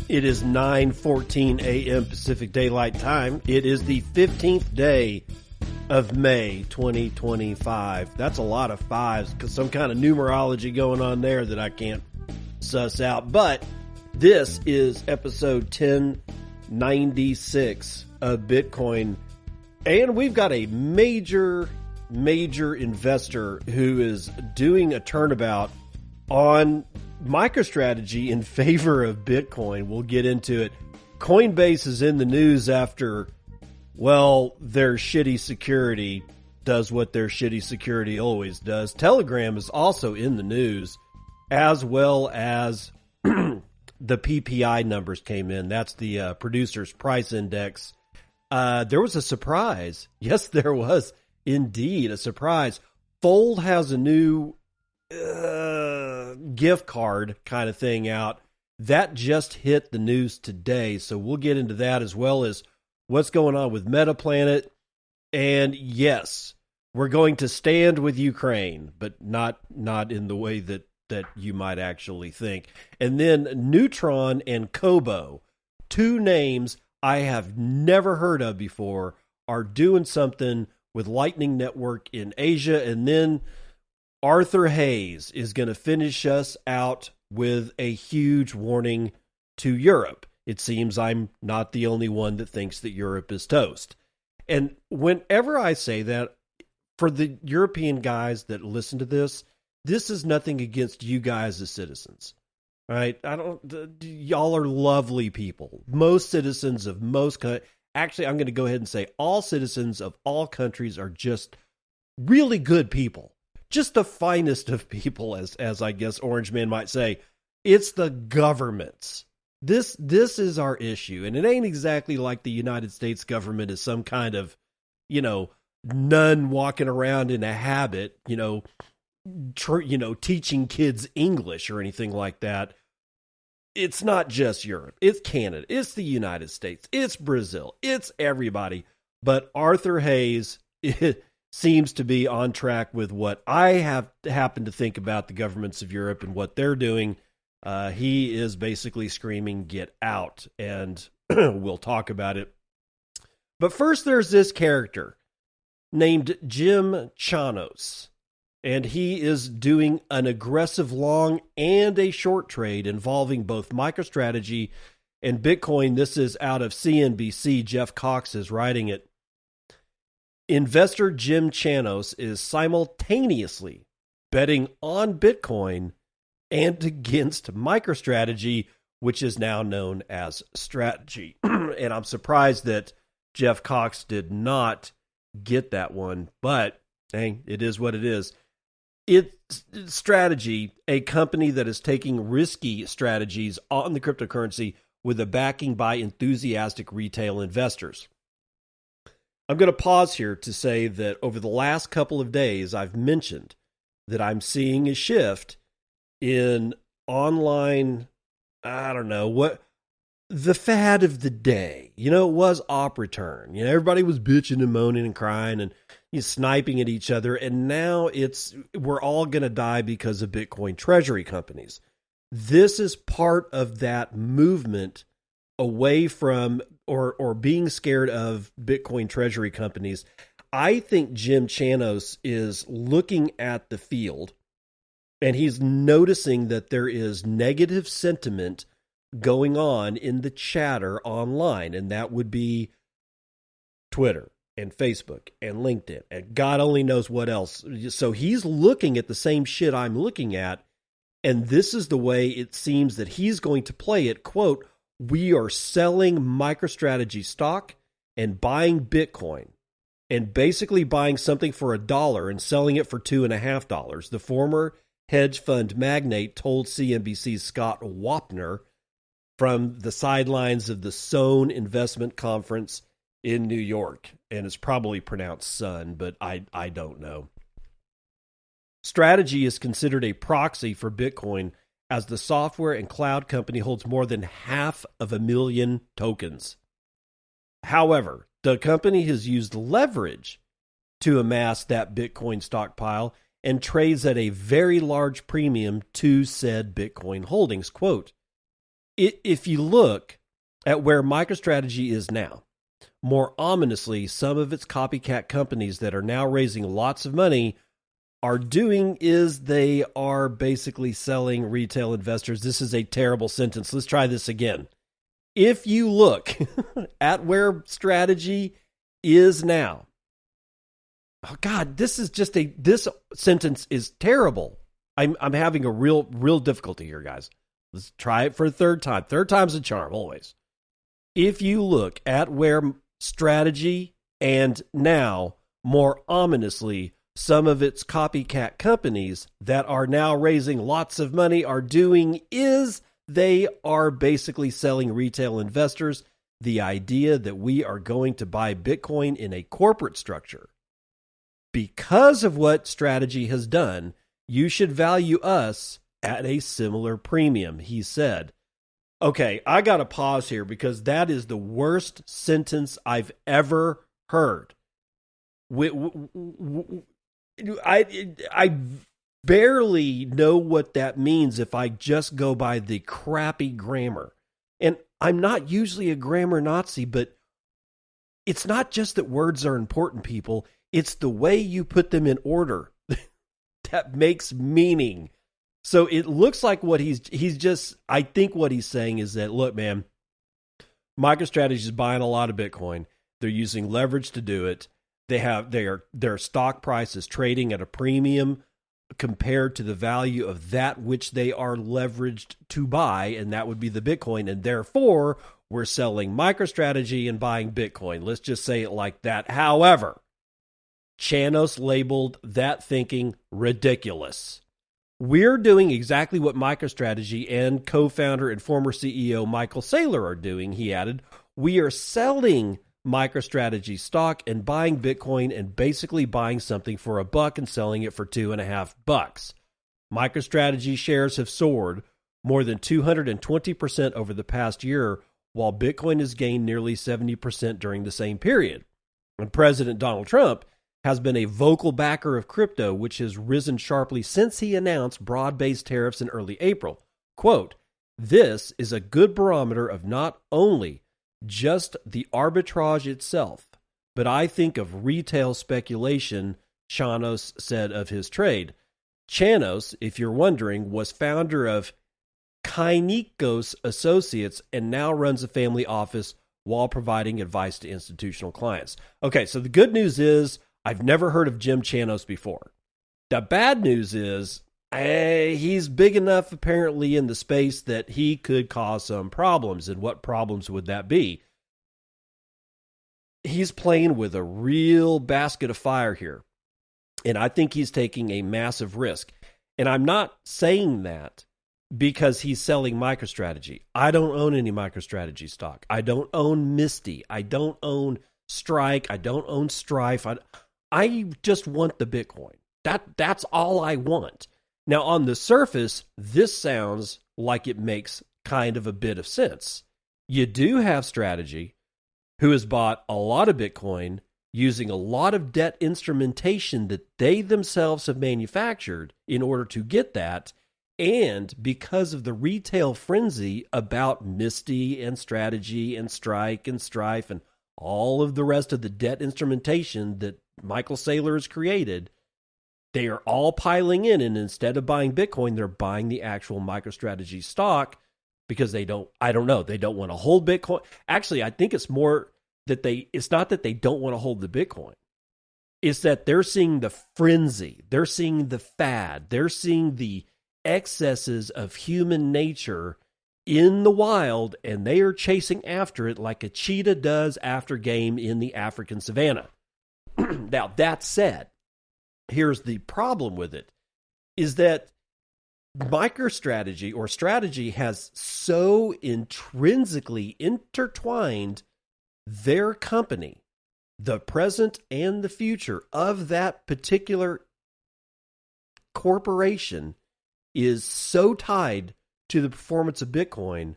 It is 9:14 a.m. Pacific Daylight Time. It is the 15th day of May 2025. That's a lot of fives, because some kind of numerology going on there that I can't suss out. But this is episode 1096 of Bitcoin. And we've got a major investor who is doing a turnabout on MicroStrategy in favor of Bitcoin. We'll get into it. Coinbase is in the news after, well, their shitty security does what their shitty security always does. Telegram is also in the news, as well as the PPI numbers came in. That's the Producer's Price Index. There was a surprise. Yes, there was indeed a surprise. Fold has a new gift card kind of thing out that just hit the news today, so we'll get into that, as well as what's going on with MetaPlanet. And yes, we're going to stand with Ukraine, but not in the way that you might actually think. And then Neutron and Kobo, two names I have never heard of before, are doing something with Lightning Network in Asia. And then Arthur Hayes is going to finish us out with a huge warning to Europe. It seems I'm not the only one that thinks that Europe is toast. And whenever I say that, for the European guys that listen to this is nothing against you guys as citizens. Right? Y'all are lovely people. Most citizens of actually, I'm going to go ahead and say all citizens of all countries are just really good people. Just the finest of people, as I guess Orange Man might say. It's the governments. This is our issue. And it ain't exactly like the United States government is some kind of, nun walking around in a habit, teaching kids English or anything like that. It's not just Europe. It's Canada. It's the United States. It's Brazil. It's everybody. But Arthur Hayes seems to be on track with what I have happened to think about the governments of Europe and what they're doing. He is basically screaming, get out, and we'll talk about it. But first, there's this character named Jim Chanos, and he is doing an aggressive long and a short trade involving both MicroStrategy and Bitcoin. This is out of CNBC. Jeff Cox is writing it. Investor Jim Chanos is simultaneously betting on Bitcoin and against MicroStrategy, which is now known as Strategy. And I'm surprised that Jeff Cox did not get that one, but hey, it is what it is. It's Strategy, a company that is taking risky strategies on the cryptocurrency with a backing by enthusiastic retail investors. I'm going to pause here to say that over the last couple of days, I've mentioned that I'm seeing a shift in online, the fad of the day. It was op return. Everybody was bitching and moaning and crying and sniping at each other. And now we're all going to die because of Bitcoin treasury companies. This is part of that movement away from or being scared of Bitcoin treasury companies. I think Jim Chanos is looking at the field and he's noticing that there is negative sentiment going on in the chatter online, and that would be Twitter and Facebook and LinkedIn and God only knows what else. So he's looking at the same shit I'm looking at, and this is the way it seems that he's going to play it. Quote, we are selling MicroStrategy stock and buying Bitcoin, and basically buying something for $1 and selling it for $2.50. The former hedge fund magnate told CNBC's Scott Wapner from the sidelines of the Sohn Investment Conference in New York. And it's probably pronounced Sun, but I don't know. Strategy is considered a proxy for Bitcoin, as the software and cloud company holds more than 500,000 tokens. However, the company has used leverage to amass that Bitcoin stockpile and trades at a very large premium to said Bitcoin holdings. Quote, If you look at where MicroStrategy is now, more ominously, some of its copycat companies that are now raising lots of money are doing is they are basically selling retail investors. This is a terrible sentence. Let's try this again. If you look at where strategy is now, oh God, this sentence is terrible. I'm having a real difficulty here, guys. Let's try it for a third time. Third time's a charm, always. If you look at where strategy and now, more ominously, some of its copycat companies that are now raising lots of money are doing is they are basically selling retail investors the idea that we are going to buy Bitcoin in a corporate structure. Because of what strategy has done, you should value us at a similar premium, he said. Okay, I got to pause here because that is the worst sentence I've ever heard. I barely know what that means if I just go by the crappy grammar. And I'm not usually a grammar Nazi, but it's not just that words are important, people. It's the way you put them in order that makes meaning. So it looks like what he's just, I think what he's saying is that, look, man, MicroStrategy is buying a lot of Bitcoin. They're using leverage to do it. Their stock price is trading at a premium compared to the value of that which they are leveraged to buy, and that would be the Bitcoin, and therefore we're selling MicroStrategy and buying Bitcoin. Let's just say it like that. However, Chanos labeled that thinking ridiculous. We're doing exactly what MicroStrategy and co-founder and former CEO Michael Saylor are doing, he added. We are selling MicroStrategy stock and buying Bitcoin and basically buying something for $1 and selling it for $2.50. MicroStrategy shares have soared more than 220% over the past year, while Bitcoin has gained nearly 70% during the same period. And President Donald Trump has been a vocal backer of crypto, which has risen sharply since he announced broad-based tariffs in early April. Quote, "This is a good barometer of not only just the arbitrage itself, but I think of retail speculation," Chanos said of his trade. Chanos, if you're wondering, was founder of Kainikos Associates and now runs a family office while providing advice to institutional clients. Okay, so the good news is I've never heard of Jim Chanos before. The bad news is he's big enough apparently in the space that he could cause some problems. And what problems would that be? He's playing with a real basket of fire here. And I think he's taking a massive risk. And I'm not saying that because he's selling MicroStrategy. I don't own any MicroStrategy stock. I don't own Misty. I don't own Strike. I don't own Strife. I just want the Bitcoin. That's all I want. Now, on the surface, this sounds like it makes kind of a bit of sense. You do have strategy who has bought a lot of Bitcoin using a lot of debt instrumentation that they themselves have manufactured in order to get that. And because of the retail frenzy about Misty and Strategy and Strike and Strife and all of the rest of the debt instrumentation that Michael Saylor has created, they are all piling in, and instead of buying Bitcoin, they're buying the actual MicroStrategy stock because they don't want to hold Bitcoin. Actually, I think it's more that it's not that they don't want to hold the Bitcoin. It's that they're seeing the frenzy. They're seeing the fad. They're seeing the excesses of human nature in the wild, and they are chasing after it like a cheetah does after game in the African savannah. Now, that said, here's the problem with it, is that MicroStrategy or strategy has so intrinsically intertwined their company, the present and the future of that particular corporation is so tied to the performance of Bitcoin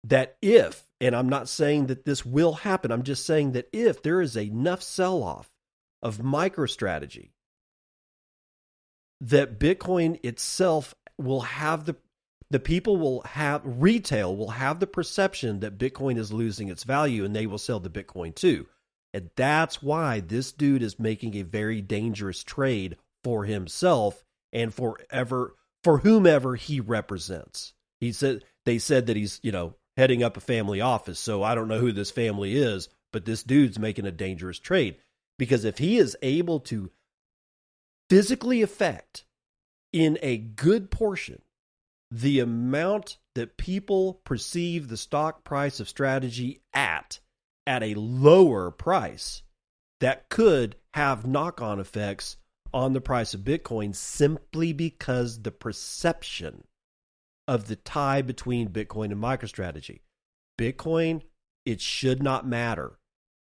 that if, and I'm not saying that this will happen, I'm just saying that if there is enough sell-off of MicroStrategy, that Bitcoin itself will have the, the people retail will have the perception that Bitcoin is losing its value and they will sell the Bitcoin too. And that's why this dude is making a very dangerous trade for himself and for whomever he represents. They said that he's, heading up a family office. So I don't know who this family is, but this dude's making a dangerous trade, because if he is able to physically affect in a good portion the amount that people perceive the stock price of Strategy at a lower price, that could have knock-on effects on the price of Bitcoin, simply because the perception of the tie between Bitcoin and MicroStrategy. Bitcoin, it should not matter.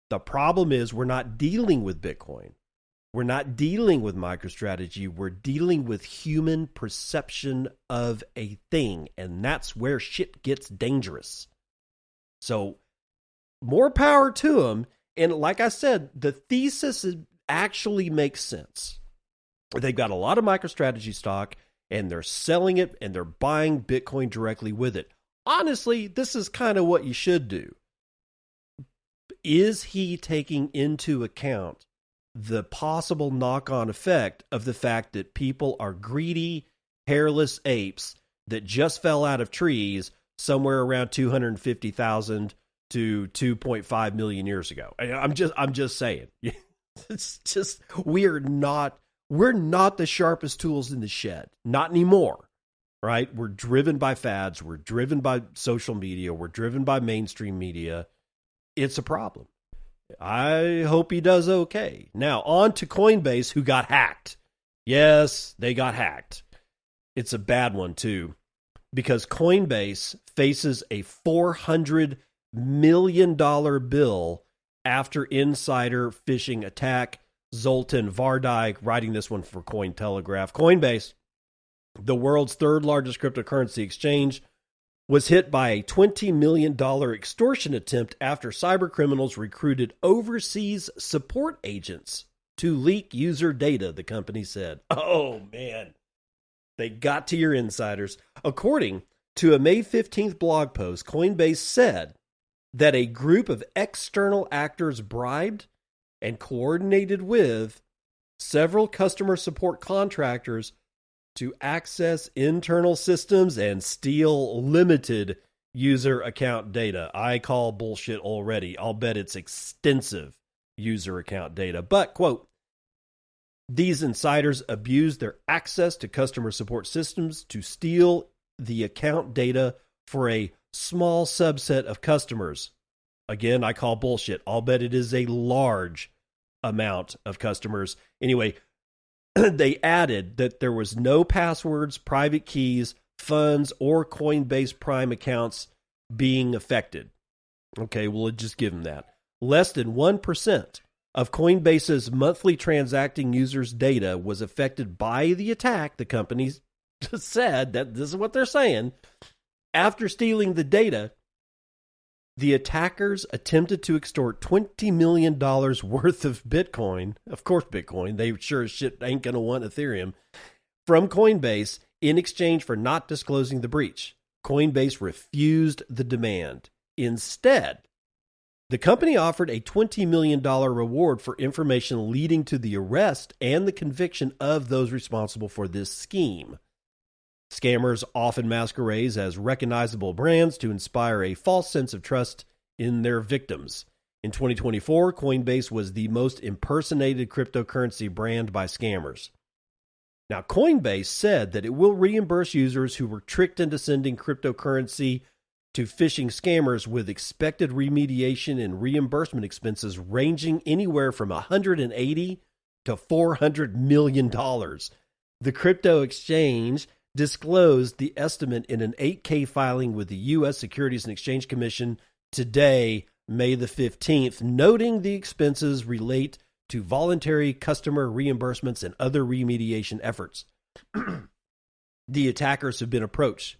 The problem is we're not dealing with Bitcoin. We're not dealing with MicroStrategy. We're dealing with human perception of a thing, and that's where shit gets dangerous. So, more power to them. And like I said, the thesis actually makes sense. They've got a lot of MicroStrategy stock, and they're selling it, and they're buying Bitcoin directly with it. Honestly, this is kind of what you should do. Is he taking into account the possible knock-on effect of the fact that people are greedy, hairless apes that just fell out of trees somewhere around 250,000 to 2.5 million years ago? I'm just saying. It's just, we're not the sharpest tools in the shed. Not anymore, right? We're driven by fads. We're driven by social media. We're driven by mainstream media. It's a problem. I hope he does okay. Now, on to Coinbase, who got hacked. Yes, they got hacked. It's a bad one, too, because Coinbase faces a $400 million bill after insider phishing attack. Zoltan Vardyk writing this one for Cointelegraph. Coinbase, the world's third largest cryptocurrency exchange, was hit by a $20 million extortion attempt after cybercriminals recruited overseas support agents to leak user data, the company said. Oh, man. They got to your insiders. According to a May 15th blog post, Coinbase said that a group of external actors bribed and coordinated with several customer support contractors to access internal systems and steal limited user account data. I call bullshit already. I'll bet it's extensive user account data. But, quote, these insiders abused their access to customer support systems to steal the account data for a small subset of customers. Again, I call bullshit. I'll bet it is a large amount of customers. Anyway, they added that there was no passwords, private keys, funds, or Coinbase Prime accounts being affected. Okay, we'll just give them that. Less than 1% of Coinbase's monthly transacting users' data was affected by the attack. The company said that this is what they're saying. After stealing the data, the attackers attempted to extort $20 million worth of Bitcoin, of course Bitcoin, they sure as shit ain't going to want Ethereum, from Coinbase in exchange for not disclosing the breach. Coinbase refused the demand. Instead, the company offered a $20 million reward for information leading to the arrest and the conviction of those responsible for this scheme. Scammers often masquerade as recognizable brands to inspire a false sense of trust in their victims. In 2024, Coinbase was the most impersonated cryptocurrency brand by scammers. Now, Coinbase said that it will reimburse users who were tricked into sending cryptocurrency to phishing scammers with expected remediation and reimbursement expenses ranging anywhere from $180 to $400 million. The crypto exchange disclosed the estimate in an 8K filing with the U.S. Securities and Exchange Commission today, May the 15th, noting the expenses relate to voluntary customer reimbursements and other remediation efforts. The attackers have been approaching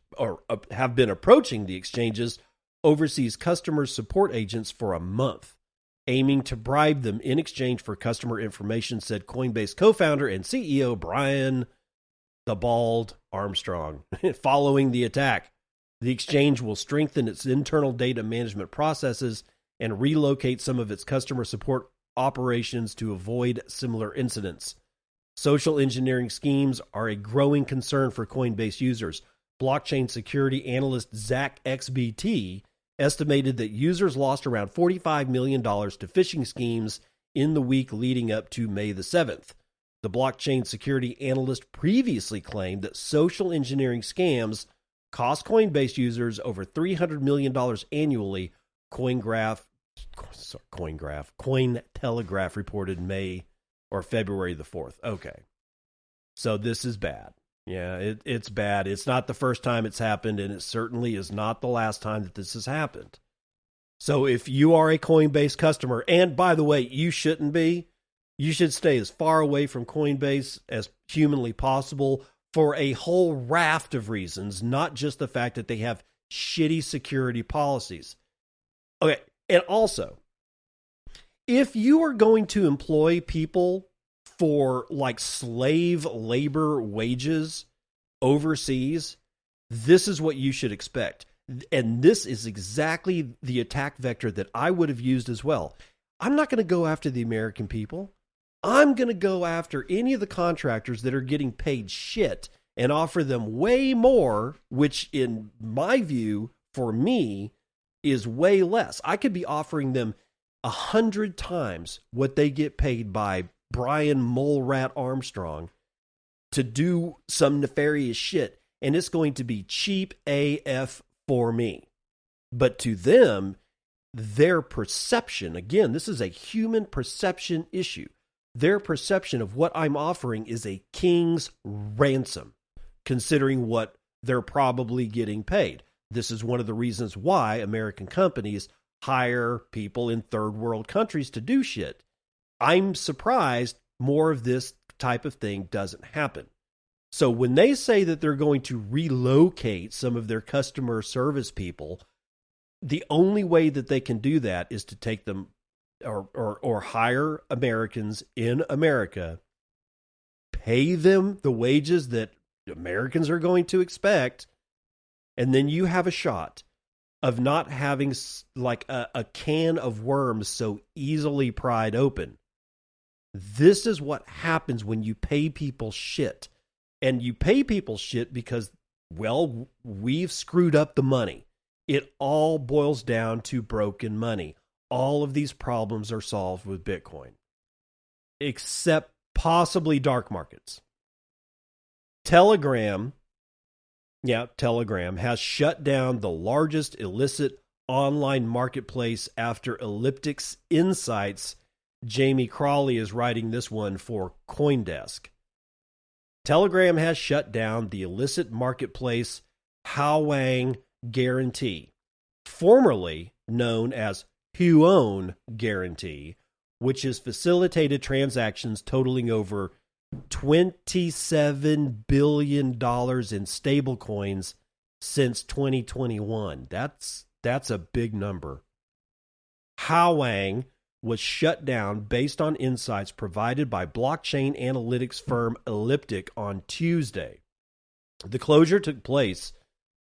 the exchange's overseas customer support agents for a month, aiming to bribe them in exchange for customer information, said Coinbase co-founder and CEO Brian the bald Armstrong. Following the attack, the exchange will strengthen its internal data management processes and relocate some of its customer support operations to avoid similar incidents. Social engineering schemes are a growing concern for Coinbase users. Blockchain security analyst Zach XBT estimated that users lost around $45 million to phishing schemes in the week leading up to May the 7th. The blockchain security analyst previously claimed that social engineering scams cost Coinbase users over $300 million annually. Cointelegraph reported May or February the 4th. Okay. So this is bad. Yeah, it's bad. It's not the first time it's happened, and it certainly is not the last time that this has happened. So if you are a Coinbase customer, and by the way, you shouldn't be, you should stay as far away from Coinbase as humanly possible for a whole raft of reasons, not just the fact that they have shitty security policies. Okay, and also, if you are going to employ people for like slave labor wages overseas, this is what you should expect. And this is exactly the attack vector that I would have used as well. I'm not going to go after the American people. I'm going to go after any of the contractors that are getting paid shit and offer them way more, which in my view, for me, is way less. I could be offering them 100 times what they get paid by Brian Mole Rat Armstrong to do some nefarious shit, and it's going to be cheap AF for me. But to them, their perception, again, this is a human perception issue. Their perception of what I'm offering is a king's ransom, considering what they're probably getting paid. This is one of the reasons why American companies hire people in third world countries to do shit. I'm surprised more of this type of thing doesn't happen. So when they say that they're going to relocate some of their customer service people, the only way that they can do that is to take them or hire Americans in America, pay them the wages that Americans are going to expect, and then you have a shot of not having like a can of worms so easily pried open. This is what happens when you pay people shit. And you pay people shit because, well, we've screwed up the money. It all boils down to broken money. All of these problems are solved with Bitcoin, except possibly dark markets. Telegram has shut down the largest illicit online marketplace after Elliptic's Insights. Jamie Crawley is writing this one for CoinDesk. Telegram has shut down the illicit marketplace Hawang Guarantee, formerly known as Huon Guarantee, which has facilitated transactions totaling over $27 billion in stablecoins since 2021. That's a big number. Hawang was shut down based on insights provided by blockchain analytics firm Elliptic on Tuesday. The closure took place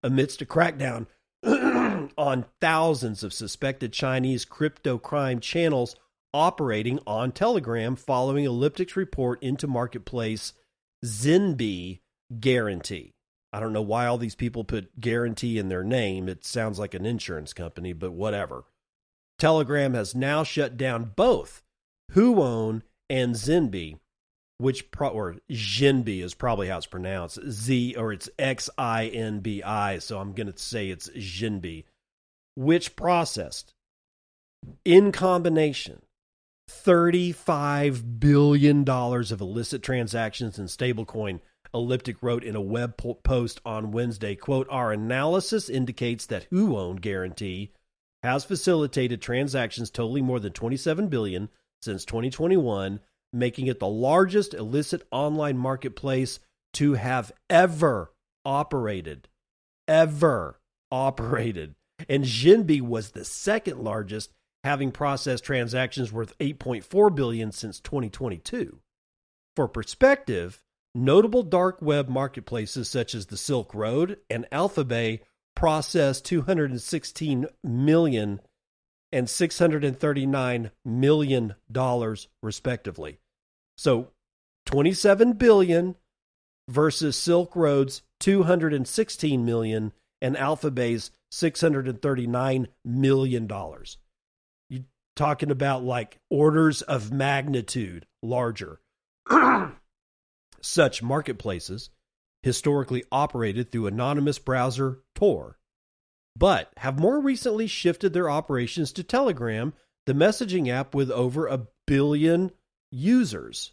amidst a crackdown on thousands of suspected Chinese crypto crime channels operating on Telegram following Elliptic's report into marketplace Zinbi Guarantee. I don't know why all these people put guarantee in their name. It sounds like an insurance company, but whatever. Telegram has now shut down both Huon and Zinbi, or Xinbi is probably how it's pronounced. It's Xinbi, so I'm going to say it's Xinbi, which processed in combination $35 billion of illicit transactions in stablecoin. Elliptic wrote in a web post on Wednesday, quote, "Our analysis indicates that Huon Guarantee has facilitated transactions totaling more than $27 billion since 2021, making it the largest illicit online marketplace to have ever operated. And Xinbi was the second largest, having processed transactions worth $8.4 billion since 2022. For perspective, Notable dark web marketplaces such as the Silk Road and Alphabay processed $216 million and $639 million respectively. So $27 billion versus Silk Road's $216 million and Alphabay's $639 million. You're talking about like orders of magnitude larger. Such marketplaces historically operated through anonymous browser Tor, but have more recently shifted their operations to Telegram, the messaging app with over 1 billion users.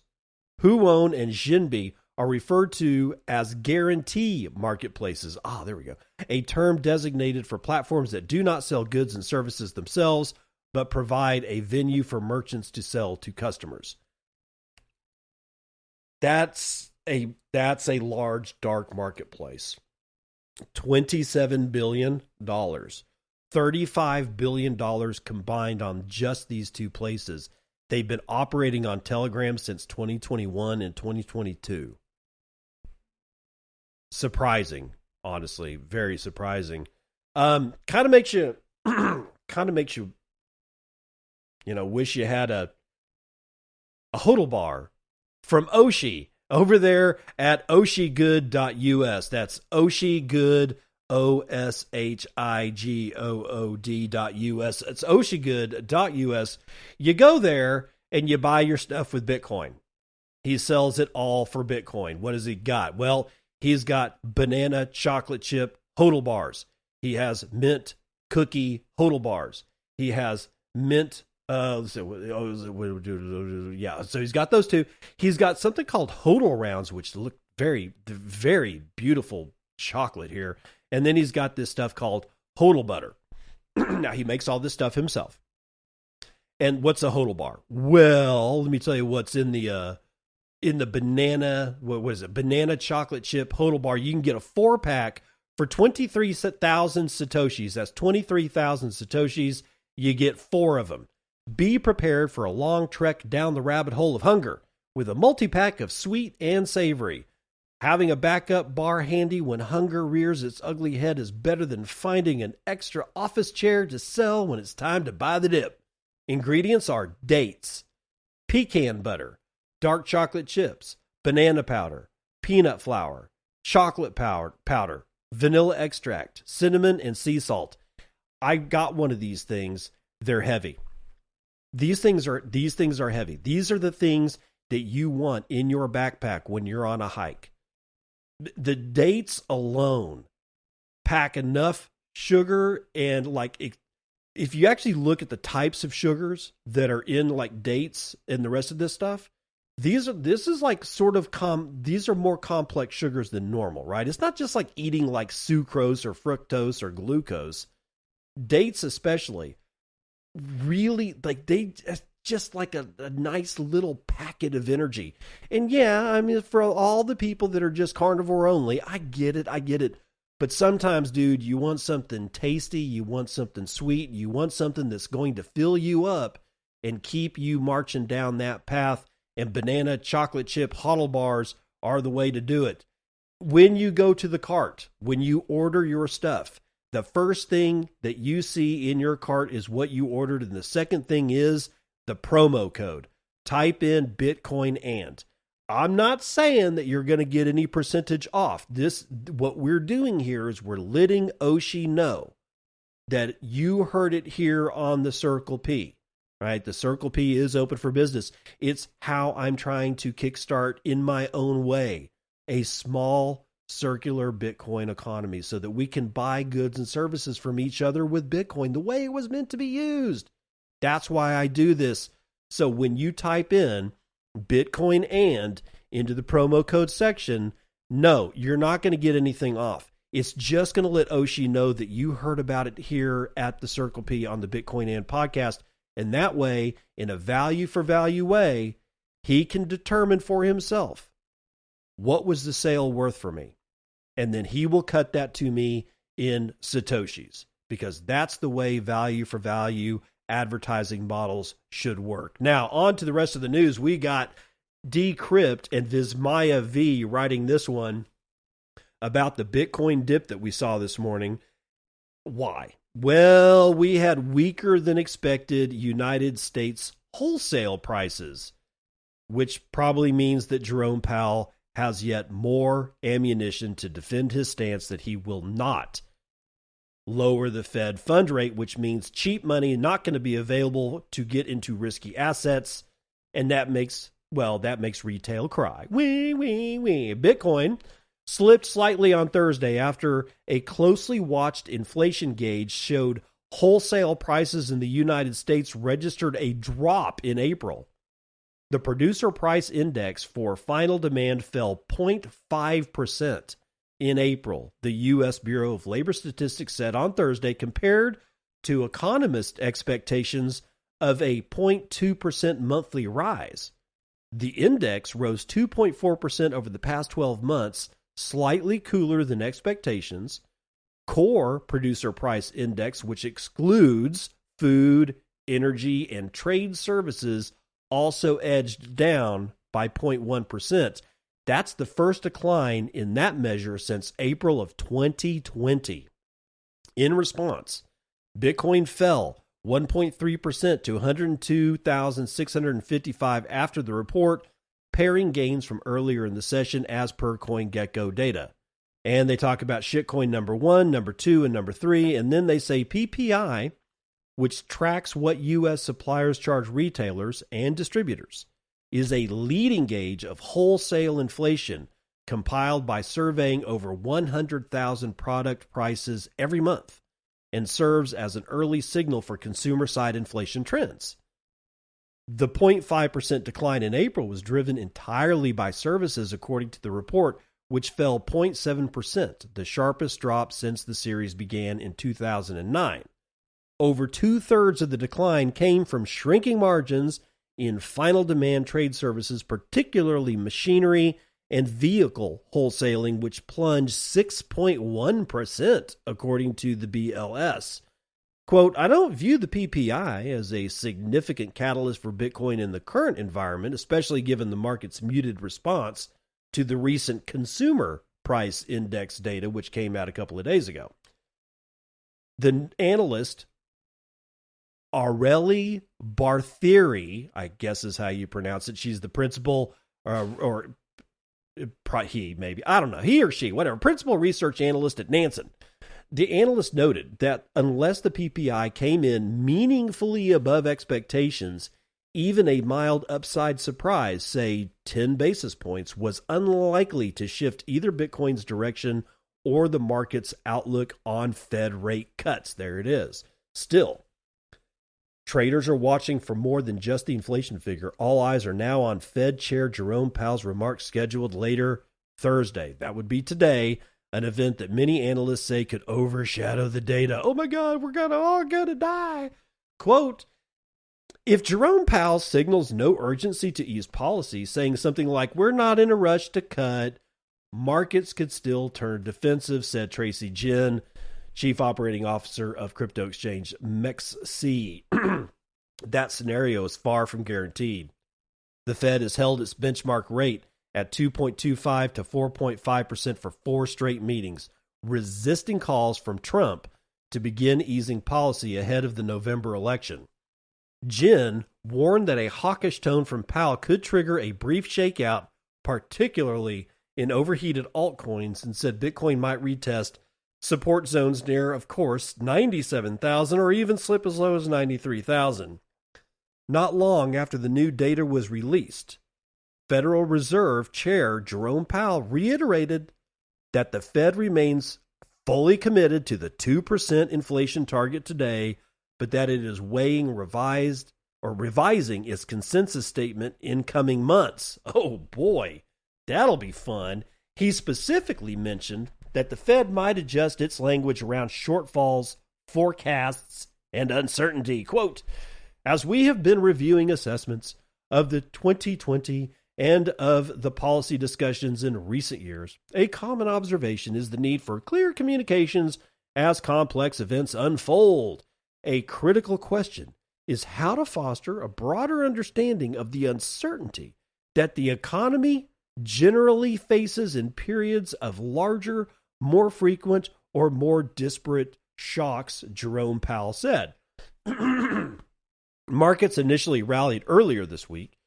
Huon and Jinbi are referred to as guarantee marketplaces. There we go. A term designated for platforms that do not sell goods and services themselves, but provide a venue for merchants to sell to customers. That's a large dark marketplace. $27 billion, $35 billion combined on just these two places. They've been operating on Telegram since 2021 and 2022. Surprising, honestly, very surprising. Kind of makes you, wish you had a hodl bar from Oshi over there at oshigood.us. That's oshigood, OSHIGOOD.us. It's oshigood.us. You go there and you buy your stuff with Bitcoin. He sells it all for Bitcoin. What has he got? Well, he's got banana chocolate chip hodl bars. He has mint cookie hodl bars. He has mint so he's got those two. He's got something called hodl rounds, which look very, very beautiful chocolate here. And then he's got this stuff called hodl butter. Now, he makes all this stuff himself. And what's a hodl bar? Well, let me tell you what's in the banana, what is it? Banana chocolate chip hodl bar. You can get a 4-pack for 23,000 Satoshis. That's 23,000 Satoshis. You get 4 of them. Be prepared for a long trek down the rabbit hole of hunger with a multi-pack of sweet and savory. Having a backup bar handy when hunger rears its ugly head is better than finding an extra office chair to sell when it's time to buy the dip. Ingredients are dates, pecan butter, dark chocolate chips, banana powder, peanut flour, chocolate powder, vanilla extract, cinnamon, and sea salt. I got one of these things. They're heavy. These things are heavy. These are the things that you want in your backpack when you're on a hike. The dates alone pack enough sugar, and like if you actually look at the types of sugars that are in like dates and the rest of this stuff, these are more complex sugars than normal, right? It's not just like eating like sucrose or fructose or glucose. Dates especially, really, like they just like a nice little packet of energy. And yeah, I mean, for all the people that are just carnivore only, I get it. But sometimes, dude, you want something tasty, you want something sweet, you want something that's going to fill you up and keep you marching down that path. And banana chocolate chip hodl bars are the way to do it. When you go to the cart, when you order your stuff, the first thing that you see in your cart is what you ordered, and the second thing is the promo code. Type in Bitcoin and. I'm not saying that you're going to get any percentage off. What we're doing here is we're letting Oshi know that you heard it here on the Circle P. Right? The Circle P is open for business. It's how I'm trying to kickstart in my own way a small circular Bitcoin economy so that we can buy goods and services from each other with Bitcoin the way it was meant to be used. That's why I do this. So when you type in Bitcoin and into the promo code section, no, you're not going to get anything off. It's just going to let Oshi know that you heard about it here at the Circle P on the Bitcoin and podcast. And that way, in a value for value way, he can determine for himself, what was the sale worth for me? And then he will cut that to me in Satoshis, because that's the way value for value advertising models should work. Now, on to the rest of the news. We got Decrypt and Vismaya V writing this one about the Bitcoin dip that we saw this morning. Why? Well, we had weaker than expected United States wholesale prices, which probably means that Jerome Powell has yet more ammunition to defend his stance that he will not lower the Fed fund rate, which means cheap money not going to be available to get into risky assets, and that makes retail cry. Wee, wee, wee. Bitcoin slipped slightly on Thursday after a closely watched inflation gauge showed wholesale prices in the United States registered a drop in April. The producer price index for final demand fell 0.5% in April, the U.S. Bureau of Labor Statistics said on Thursday, compared to economist expectations of a 0.2% monthly rise. The index rose 2.4% over the past 12 months, slightly cooler than expectations. Core producer price index, which excludes food, energy, and trade services, also edged down by 0.1%. That's the first decline in that measure since April of 2020. In response, Bitcoin fell 1.3% to 102,655 after the report, pairing gains from earlier in the session as per CoinGecko data. And they talk about shitcoin number 1, number 2, and number 3, and then they say PPI, which tracks what U.S. suppliers charge retailers and distributors, is a leading gauge of wholesale inflation compiled by surveying over 100,000 product prices every month and serves as an early signal for consumer-side inflation trends. The 0.5% decline in April was driven entirely by services, according to the report, which fell 0.7%, the sharpest drop since the series began in 2009. Over two-thirds of the decline came from shrinking margins in final demand trade services, particularly machinery and vehicle wholesaling, which plunged 6.1%, according to the BLS. Quote, I don't view the PPI as a significant catalyst for Bitcoin in the current environment, especially given the market's muted response to the recent consumer price index data, which came out a couple of days ago. The analyst Aurelie Barthieri, I guess is how you pronounce it. She's the principal, or he maybe, I don't know, he or she, whatever, principal research analyst at Nansen. The analyst noted that unless the PPI came in meaningfully above expectations, even a mild upside surprise, say 10 basis points, was unlikely to shift either Bitcoin's direction or the market's outlook on Fed rate cuts. There it is. Still, traders are watching for more than just the inflation figure. All eyes are now on Fed Chair Jerome Powell's remarks scheduled later Thursday. That would be today, an event that many analysts say could overshadow the data. Oh my God, we're all gonna die. Quote, if Jerome Powell signals no urgency to ease policy, saying something like, we're not in a rush to cut, markets could still turn defensive, said Tracy Jin, Chief Operating Officer of crypto exchange MEXC. That scenario is far from guaranteed. The Fed has held its benchmark rate at 2.25 to 4.5% for 4 straight meetings, resisting calls from Trump to begin easing policy ahead of the November election. Jin warned that a hawkish tone from Powell could trigger a brief shakeout, particularly in overheated altcoins, and said Bitcoin might retest support zones near, of course, 97,000 or even slip as low as 93,000. Not long after the new data was released, Federal Reserve Chair Jerome Powell reiterated that the Fed remains fully committed to the 2% inflation target today, but that it is revising its consensus statement in coming months. Oh boy, that'll be fun. He specifically mentioned that the Fed might adjust its language around shortfalls, forecasts, and uncertainty. Quote, as we have been reviewing assessments of the 2020 and of the policy discussions in recent years, a common observation is the need for clear communications as complex events unfold. A critical question is how to foster a broader understanding of the uncertainty that the economy generally faces in periods of larger, more frequent, or more disparate shocks, Jerome Powell said. Markets initially rallied earlier this week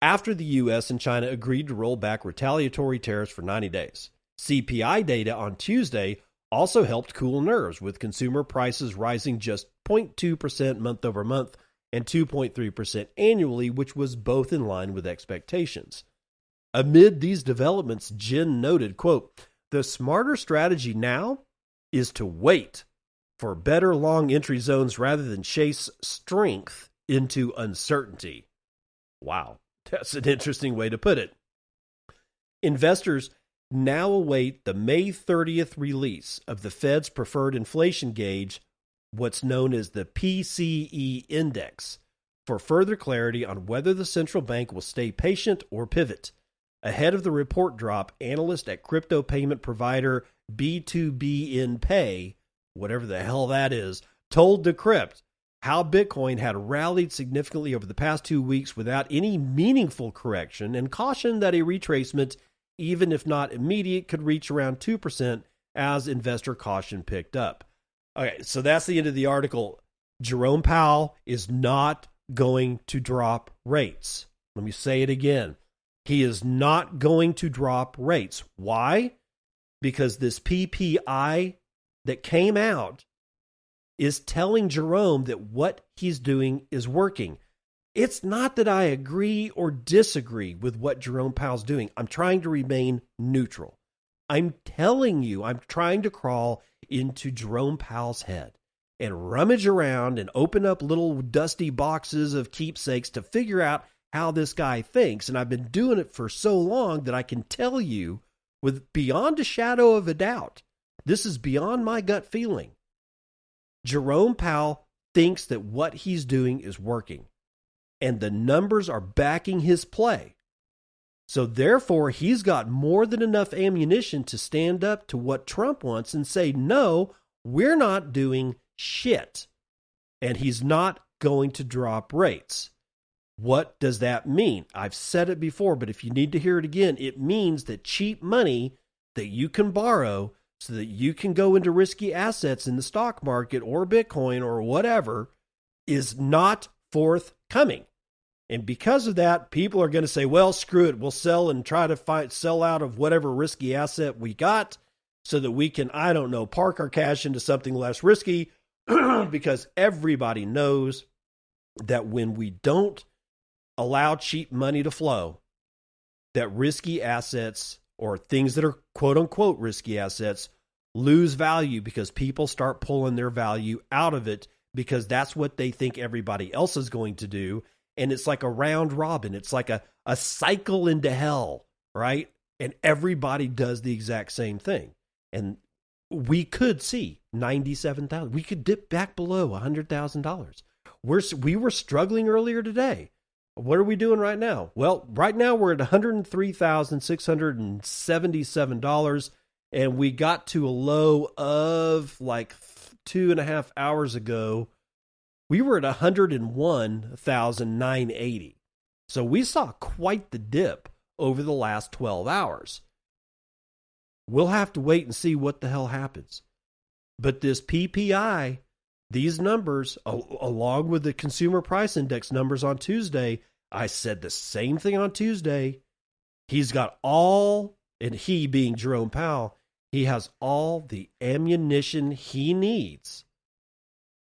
after the U.S. and China agreed to roll back retaliatory tariffs for 90 days. CPI data on Tuesday also helped cool nerves, with consumer prices rising just 0.2% month over month and 2.3% annually, which was both in line with expectations. Amid these developments, Jin noted, quote, "The smarter strategy now is to wait for better long entry zones rather than chase strength into uncertainty." Wow, that's an interesting way to put it. Investors now await the May 30th release of the Fed's preferred inflation gauge, what's known as the PCE index, for further clarity on whether the central bank will stay patient or pivot. Ahead of the report drop, analysts at crypto payment provider B2BNPay, whatever the hell that is, told Decrypt how Bitcoin had rallied significantly over the past 2 weeks without any meaningful correction, and cautioned that a retracement, even if not immediate, could reach around 2% as investor caution picked up. Okay, so that's the end of the article. Jerome Powell is not going to drop rates. Let me say it again. He is not going to drop rates. Why? Because this PPI that came out is telling Jerome that what he's doing is working. It's not that I agree or disagree with what Jerome Powell's doing. I'm trying to remain neutral. I'm telling you, I'm trying to crawl into Jerome Powell's head and rummage around and open up little dusty boxes of keepsakes to figure out how this guy thinks. And I've been doing it for so long that I can tell you with beyond a shadow of a doubt, this is beyond my gut feeling. Jerome Powell thinks that what he's doing is working, and the numbers are backing his play. So therefore, he's got more than enough ammunition to stand up to what Trump wants and say, no, we're not doing shit. And he's not going to drop rates. What does that mean? I've said it before, but if you need to hear it again, it means that cheap money that you can borrow so that you can go into risky assets in the stock market or Bitcoin or whatever is not forthcoming. And because of that, people are going to say, well, screw it. We'll sell and try to sell out of whatever risky asset we got so that we can, I don't know, park our cash into something less risky because everybody knows that when we don't allow cheap money to flow, that risky assets or things that are quote unquote risky assets lose value because people start pulling their value out of it because that's what they think everybody else is going to do. And it's like a round robin. It's like a cycle into hell, right? And everybody does the exact same thing. And we could see 97,000. We could dip back below $100,000. We were struggling earlier today. What are we doing right now? Well, right now we're at $103,677, and we got to a low of like 2.5 hours ago. We were at 101,980. So we saw quite the dip over the last 12 hours. We'll have to wait and see what the hell happens. But this PPI, these numbers, along with the consumer price index numbers on Tuesday, I said the same thing on Tuesday. He's got all, and he being Jerome Powell, he has all the ammunition he needs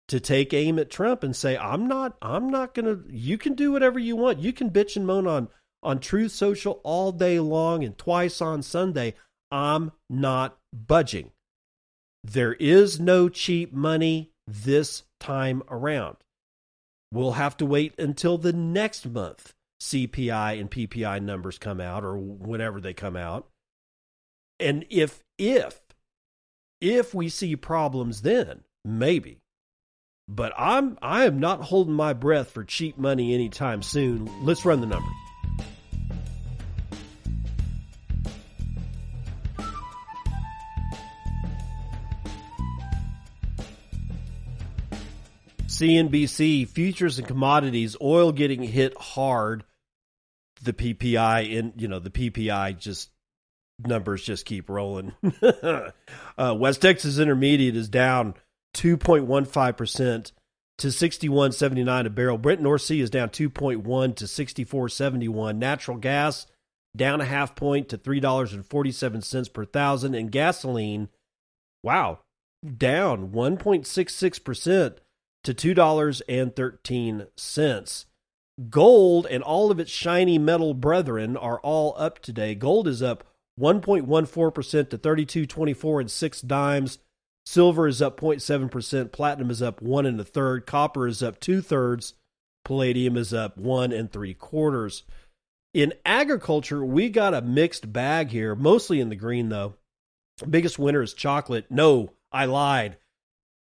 to take aim at Trump and say, I'm not going to, you can do whatever you want. You can bitch and moan on Truth Social all day long and twice on Sunday. I'm not budging. There is no cheap money this time around. We'll have to wait until the next month CPI and PPI numbers come out, or whenever they come out. And if we see problems then, maybe. But I am not holding my breath for cheap money anytime soon. Let's run the numbers. CNBC, futures and commodities, oil getting hit hard. the PPI in, the PPI just numbers just keep rolling. West Texas Intermediate is down 2.15% to 61.79 a barrel. Brent North Sea is down 2.1 to 64.71. Natural gas down a half point to $3.47 per thousand. And gasoline, wow, down 1.66% to $2.13. Gold and all of its shiny metal brethren are all up today. Gold is up 1.14% to $32.24 and 6 dimes. Silver is up 0.7%. Platinum is up 1 1/3. Copper is up 2/3. Palladium is up 1 3/4. In agriculture, we got a mixed bag here, mostly in the green though. Biggest winner is chocolate. No, I lied.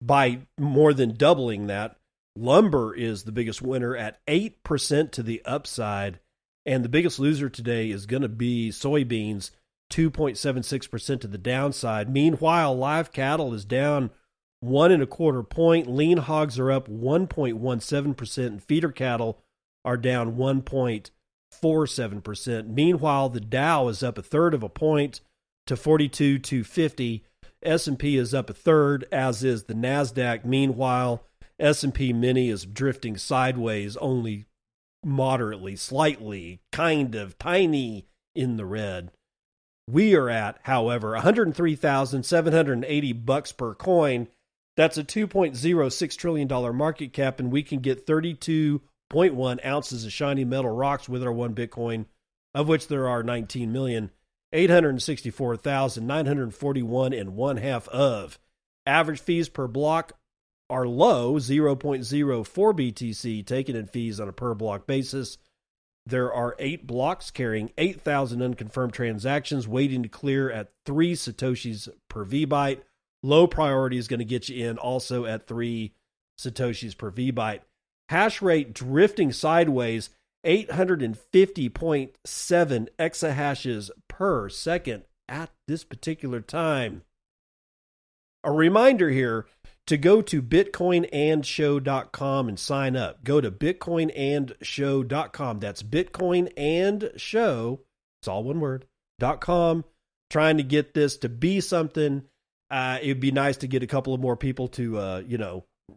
By more than doubling that. Lumber is the biggest winner at 8% to the upside. And the biggest loser today is going to be soybeans, 2.76% to the downside. Meanwhile, live cattle is down 1 1/4 point. Lean hogs are up 1.17%, and feeder cattle are down 1.47%. Meanwhile, the Dow is up 1/3 of a point to 42,250. S&P is up 1/3, as is the NASDAQ. Meanwhile, S&P Mini is drifting sideways, only moderately, slightly, kind of tiny in the red. We are at, however, $103,780 per coin. That's a $2.06 trillion market cap, and we can get 32.1 ounces of shiny metal rocks with our one Bitcoin, of which there are 19,864,941 and 1/2 of. Average fees per block are low, 0.04 BTC taken in fees on a per block basis. There are 8 blocks carrying 8,000 unconfirmed transactions waiting to clear at 3 Satoshis per VByte. Low priority is going to get you in also at 3 Satoshis per VByte. Hash rate drifting sideways, 850.7 exahashes per second at this particular time. A reminder here to go to bitcoinandshow.com and sign up. Go to bitcoinandshow.com. That's bitcoinandshow, it's all one word, .com. Trying to get this to be something. It'd be nice to get a couple of more people to,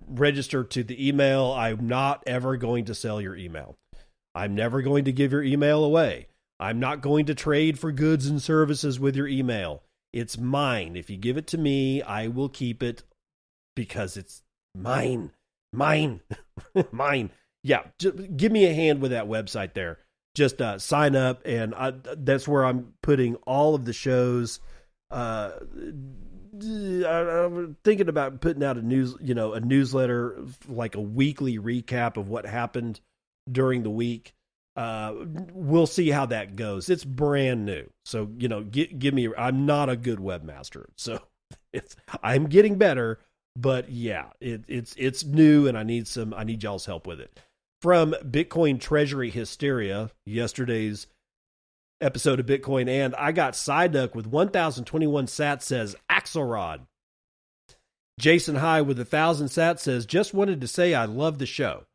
register to the email. I'm not ever going to sell your email. I'm never going to give your email away. I'm not going to trade for goods and services with your email. It's mine. If you give it to me, I will keep it because it's mine. Mine. Yeah, just give me a hand with that website there. Just sign up, and that's where I'm putting all of the shows. I'm thinking about putting out a newsletter, like a weekly recap of what happened during the week. We'll see how that goes. It's brand new. So, give me, I'm not a good webmaster. So I'm getting better, but yeah, it's new, and I need y'all's help with it. From Bitcoin Treasury Hysteria, yesterday's episode of Bitcoin, and I got Psyduck with 1,021 sats says Axelrod. Jason High with 1,000 sats says, just wanted to say I love the show.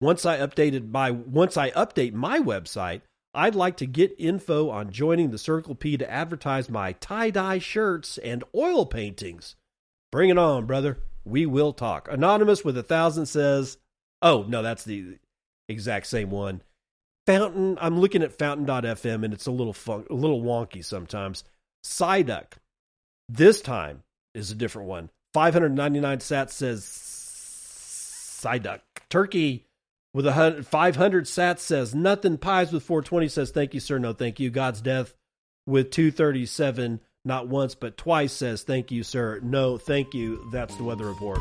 Once I update my website, I'd like to get info on joining the Circle P to advertise my tie-dye shirts and oil paintings. Bring it on, brother. We will talk. Anonymous with 1,000 says, oh, no, that's the exact same one. Fountain, I'm looking at fountain.fm, and it's a little wonky sometimes. Psyduck, this time is a different one. 599 sats says Psyduck. Turkey with 500 sats says nothing. Pies with 420 says thank you, sir. No, thank you. God's Death with 237, not once but twice, says thank you, sir. No, thank you. That's the weather report.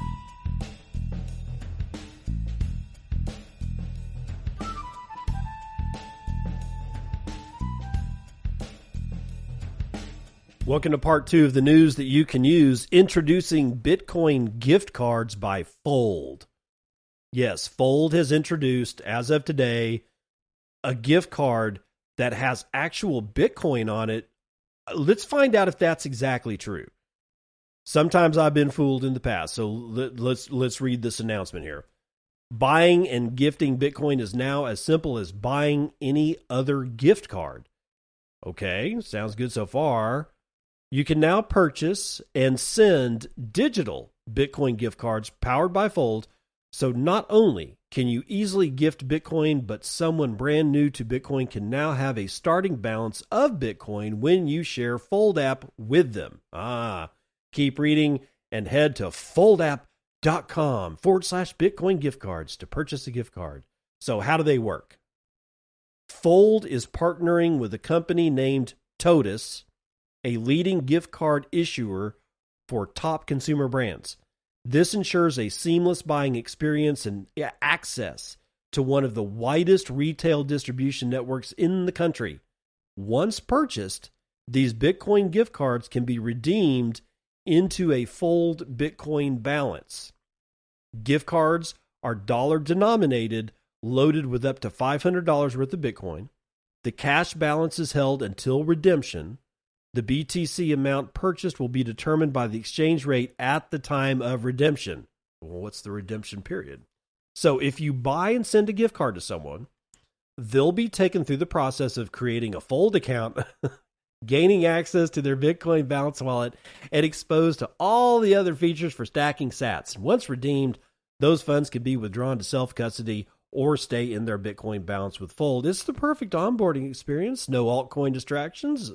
Welcome to part 2 of the news that you can use. Introducing Bitcoin gift cards by Fold. Yes, Fold has introduced, as of today, a gift card that has actual Bitcoin on it. Let's find out if that's exactly true. Sometimes I've been fooled in the past, so let's read this announcement here. Buying and gifting Bitcoin is now as simple as buying any other gift card. Okay, sounds good so far. You can now purchase and send digital Bitcoin gift cards powered by Fold. So not only can you easily gift Bitcoin, but someone brand new to Bitcoin can now have a starting balance of Bitcoin when you share Fold app with them. Keep reading and head to foldapp.com/Bitcoin gift cards to purchase a gift card. So how do they work? Fold is partnering with a company named Totus, a leading gift card issuer for top consumer brands. This ensures a seamless buying experience and access to one of the widest retail distribution networks in the country. Once purchased, these Bitcoin gift cards can be redeemed into a Fold Bitcoin balance. Gift cards are dollar denominated, loaded with up to $500 worth of Bitcoin. The cash balance is held until redemption. The BTC amount purchased will be determined by the exchange rate at the time of redemption. Well, what's the redemption period? So if you buy and send a gift card to someone, they'll be taken through the process of creating a Fold account, gaining access to their Bitcoin balance wallet, and exposed to all the other features for stacking sats. Once redeemed, those funds can be withdrawn to self-custody or stay in their Bitcoin balance with Fold. It's the perfect onboarding experience. No altcoin distractions.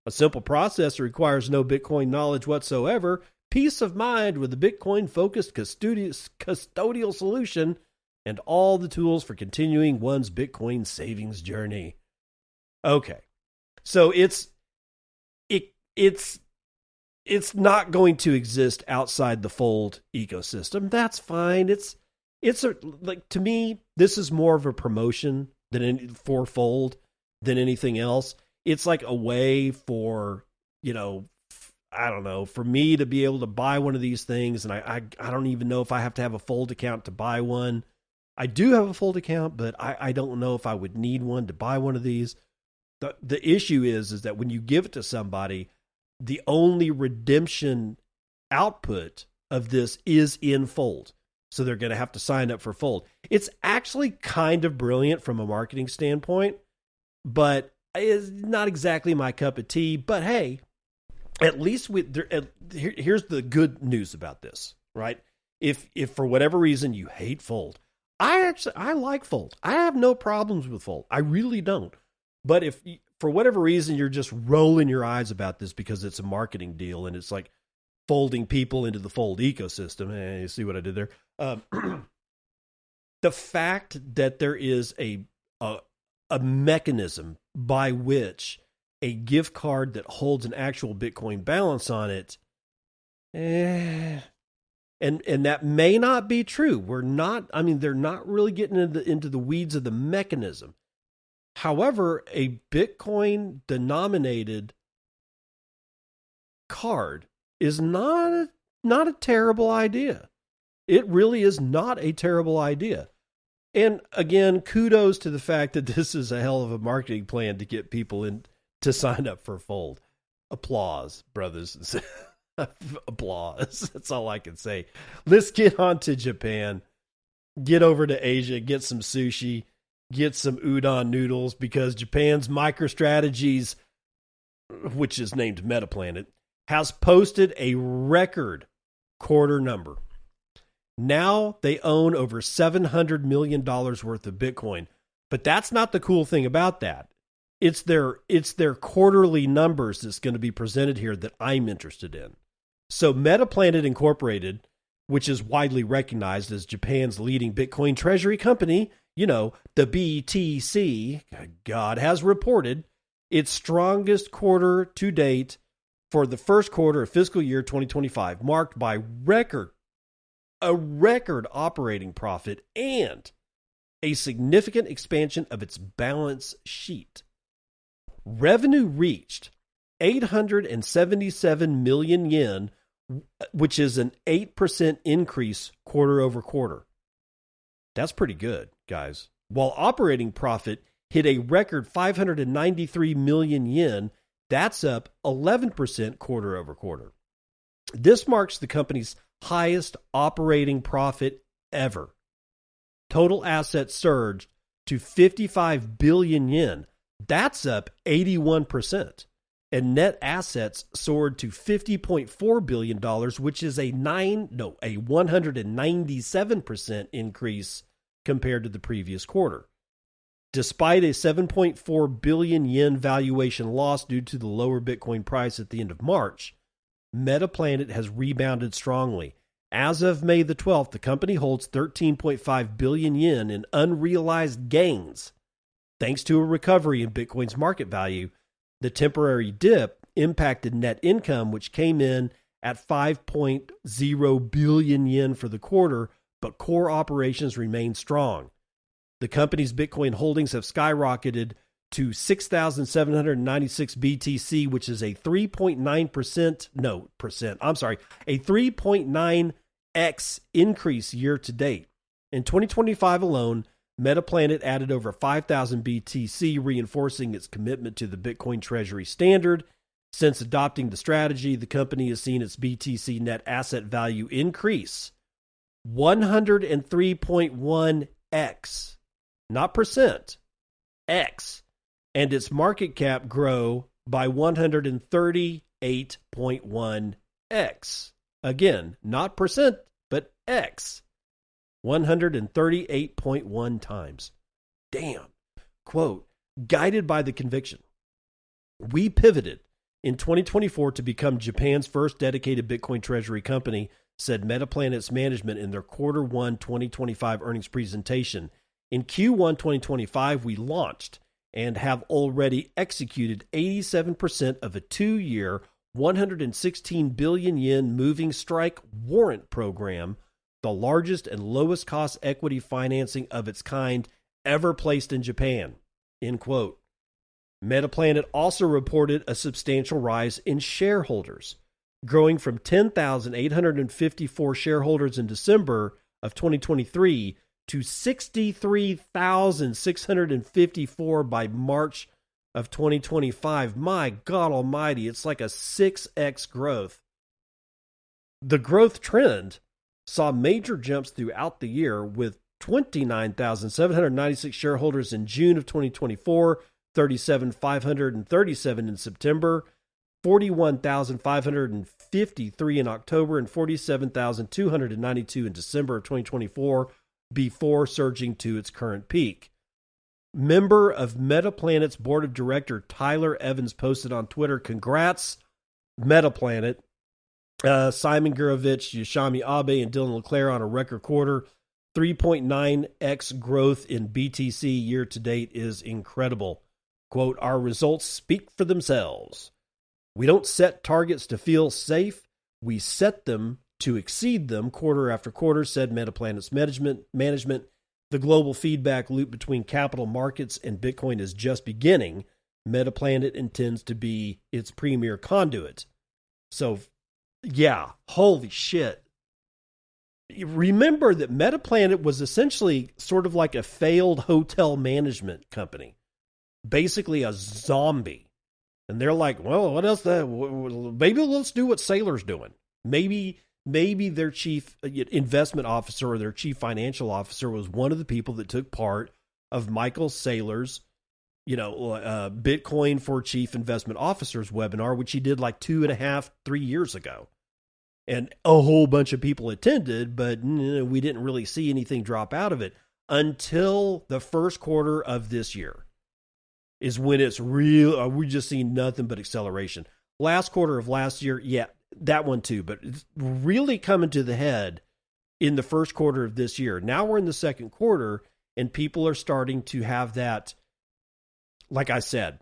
A simple process that requires no Bitcoin knowledge whatsoever. Peace of mind with a Bitcoin-focused custodial solution and all the tools for continuing one's Bitcoin savings journey. Okay, so it's not going to exist outside the Fold ecosystem. That's fine. To me, this is more of a promotion for Fold than anything else. It's like a way for, I don't know, for me to be able to buy one of these things. And I don't even know if I have to have a Fold account to buy one. I do have a Fold account, but I don't know if I would need one to buy one of these. The issue is that when you give it to somebody, the only redemption output of this is in Fold. So they're going to have to sign up for Fold. It's actually kind of brilliant from a marketing standpoint, but it's not exactly my cup of tea. But hey, at least here's the good news about this, right? If for whatever reason you hate Fold, I like Fold. I have no problems with Fold. I really don't. But if for whatever reason you're just rolling your eyes about this because it's a marketing deal and it's like folding people into the Fold ecosystem, you see what I did there? The fact that there is a mechanism by which a gift card that holds an actual Bitcoin balance on it, and that may not be true. They're not really getting into the weeds of the mechanism. However, a Bitcoin denominated card is not a terrible idea. It really is not a terrible idea. And again, kudos to the fact that this is a hell of a marketing plan to get people in to sign up for Fold. Applause, brothers. Applause. That's all I can say. Let's get on to Japan. Get over to Asia, get some sushi, get some udon noodles, because Japan's MicroStrategies, which is named MetaPlanet, has posted a record quarter number. Now they own over $700 million worth of Bitcoin. But that's not the cool thing about that. It's their quarterly numbers that's going to be presented here that I'm interested in. So MetaPlanet Incorporated, which is widely recognized as Japan's leading Bitcoin treasury company, the BTC, God, has reported its strongest quarter to date for the first quarter of fiscal year 2025, marked by a record operating profit and a significant expansion of its balance sheet. Revenue reached 877 million yen, which is an 8% increase quarter over quarter. That's pretty good, guys. While operating profit hit a record 593 million yen, that's up 11% quarter over quarter. This marks the company's highest operating profit ever. Total assets surged to 55 billion yen. That's up 81%. And net assets soared to $50.4 billion, which is a 197% increase compared to the previous quarter. Despite a 7.4 billion yen valuation loss due to the lower Bitcoin price at the end of March, MetaPlanet has rebounded strongly. As of May the 12th, the company holds 13.5 billion yen in unrealized gains. Thanks to a recovery in Bitcoin's market value, the temporary dip impacted net income, which came in at 5.0 billion yen for the quarter, but core operations remain strong. The company's Bitcoin holdings have skyrocketed to 6,796 BTC, which is a 3.9x increase year to date. In 2025 alone, MetaPlanet added over 5,000 BTC, reinforcing its commitment to the Bitcoin Treasury standard. Since adopting the strategy, the company has seen its BTC net asset value increase 103.1x, not percent, x, and its market cap grow by 138.1x. Again, not percent, but x. 138.1 times. Damn. Quote, guided by the conviction, we pivoted in 2024 to become Japan's first dedicated Bitcoin treasury company, said MetaPlanet's management in their Quarter 1 2025 earnings presentation. In Q1 2025, we launched and have already executed 87% of a 2-year, 116 billion yen moving strike warrant program, the largest and lowest cost equity financing of its kind ever placed in Japan, end quote. MetaPlanet also reported a substantial rise in shareholders, growing from 10,854 shareholders in December of 2023 to 63,654 by March of 2025. My God almighty, it's like a 6x growth. The growth trend saw major jumps throughout the year, with 29,796 shareholders in June of 2024, 37,537 in September, 41,553 in October, and 47,292 in December of 2024, before surging to its current peak. Member of MetaPlanet's board of director Tyler Evans posted on Twitter, "Congrats, MetaPlanet. Simon Gurovich, Yoshimi Abe, and Dylan LeClaire on a record quarter. 3.9x growth in BTC year to date is incredible. Quote, our results speak for themselves. We don't set targets to feel safe. We set them to exceed them quarter after quarter," said MetaPlanet's management. The global feedback loop between capital markets and Bitcoin is just beginning. MetaPlanet intends to be its premier conduit. So, yeah, holy shit. Remember that MetaPlanet was essentially sort of like a failed hotel management company, basically a zombie. And they're like, well, what else? Maybe let's do what Saylor's doing. Maybe their chief investment officer or their chief financial officer was one of the people that took part of Michael Saylor's, Bitcoin for Chief Investment Officers webinar, which he did like 2.5, 3 years ago. And a whole bunch of people attended, but we didn't really see anything drop out of it until the first quarter of this year is when it's real. We just seen nothing but acceleration. Last quarter of last year, yeah, that one too, but it's really coming to the head in the first quarter of this year. Now we're in the second quarter, and people are starting to have that. Like I said,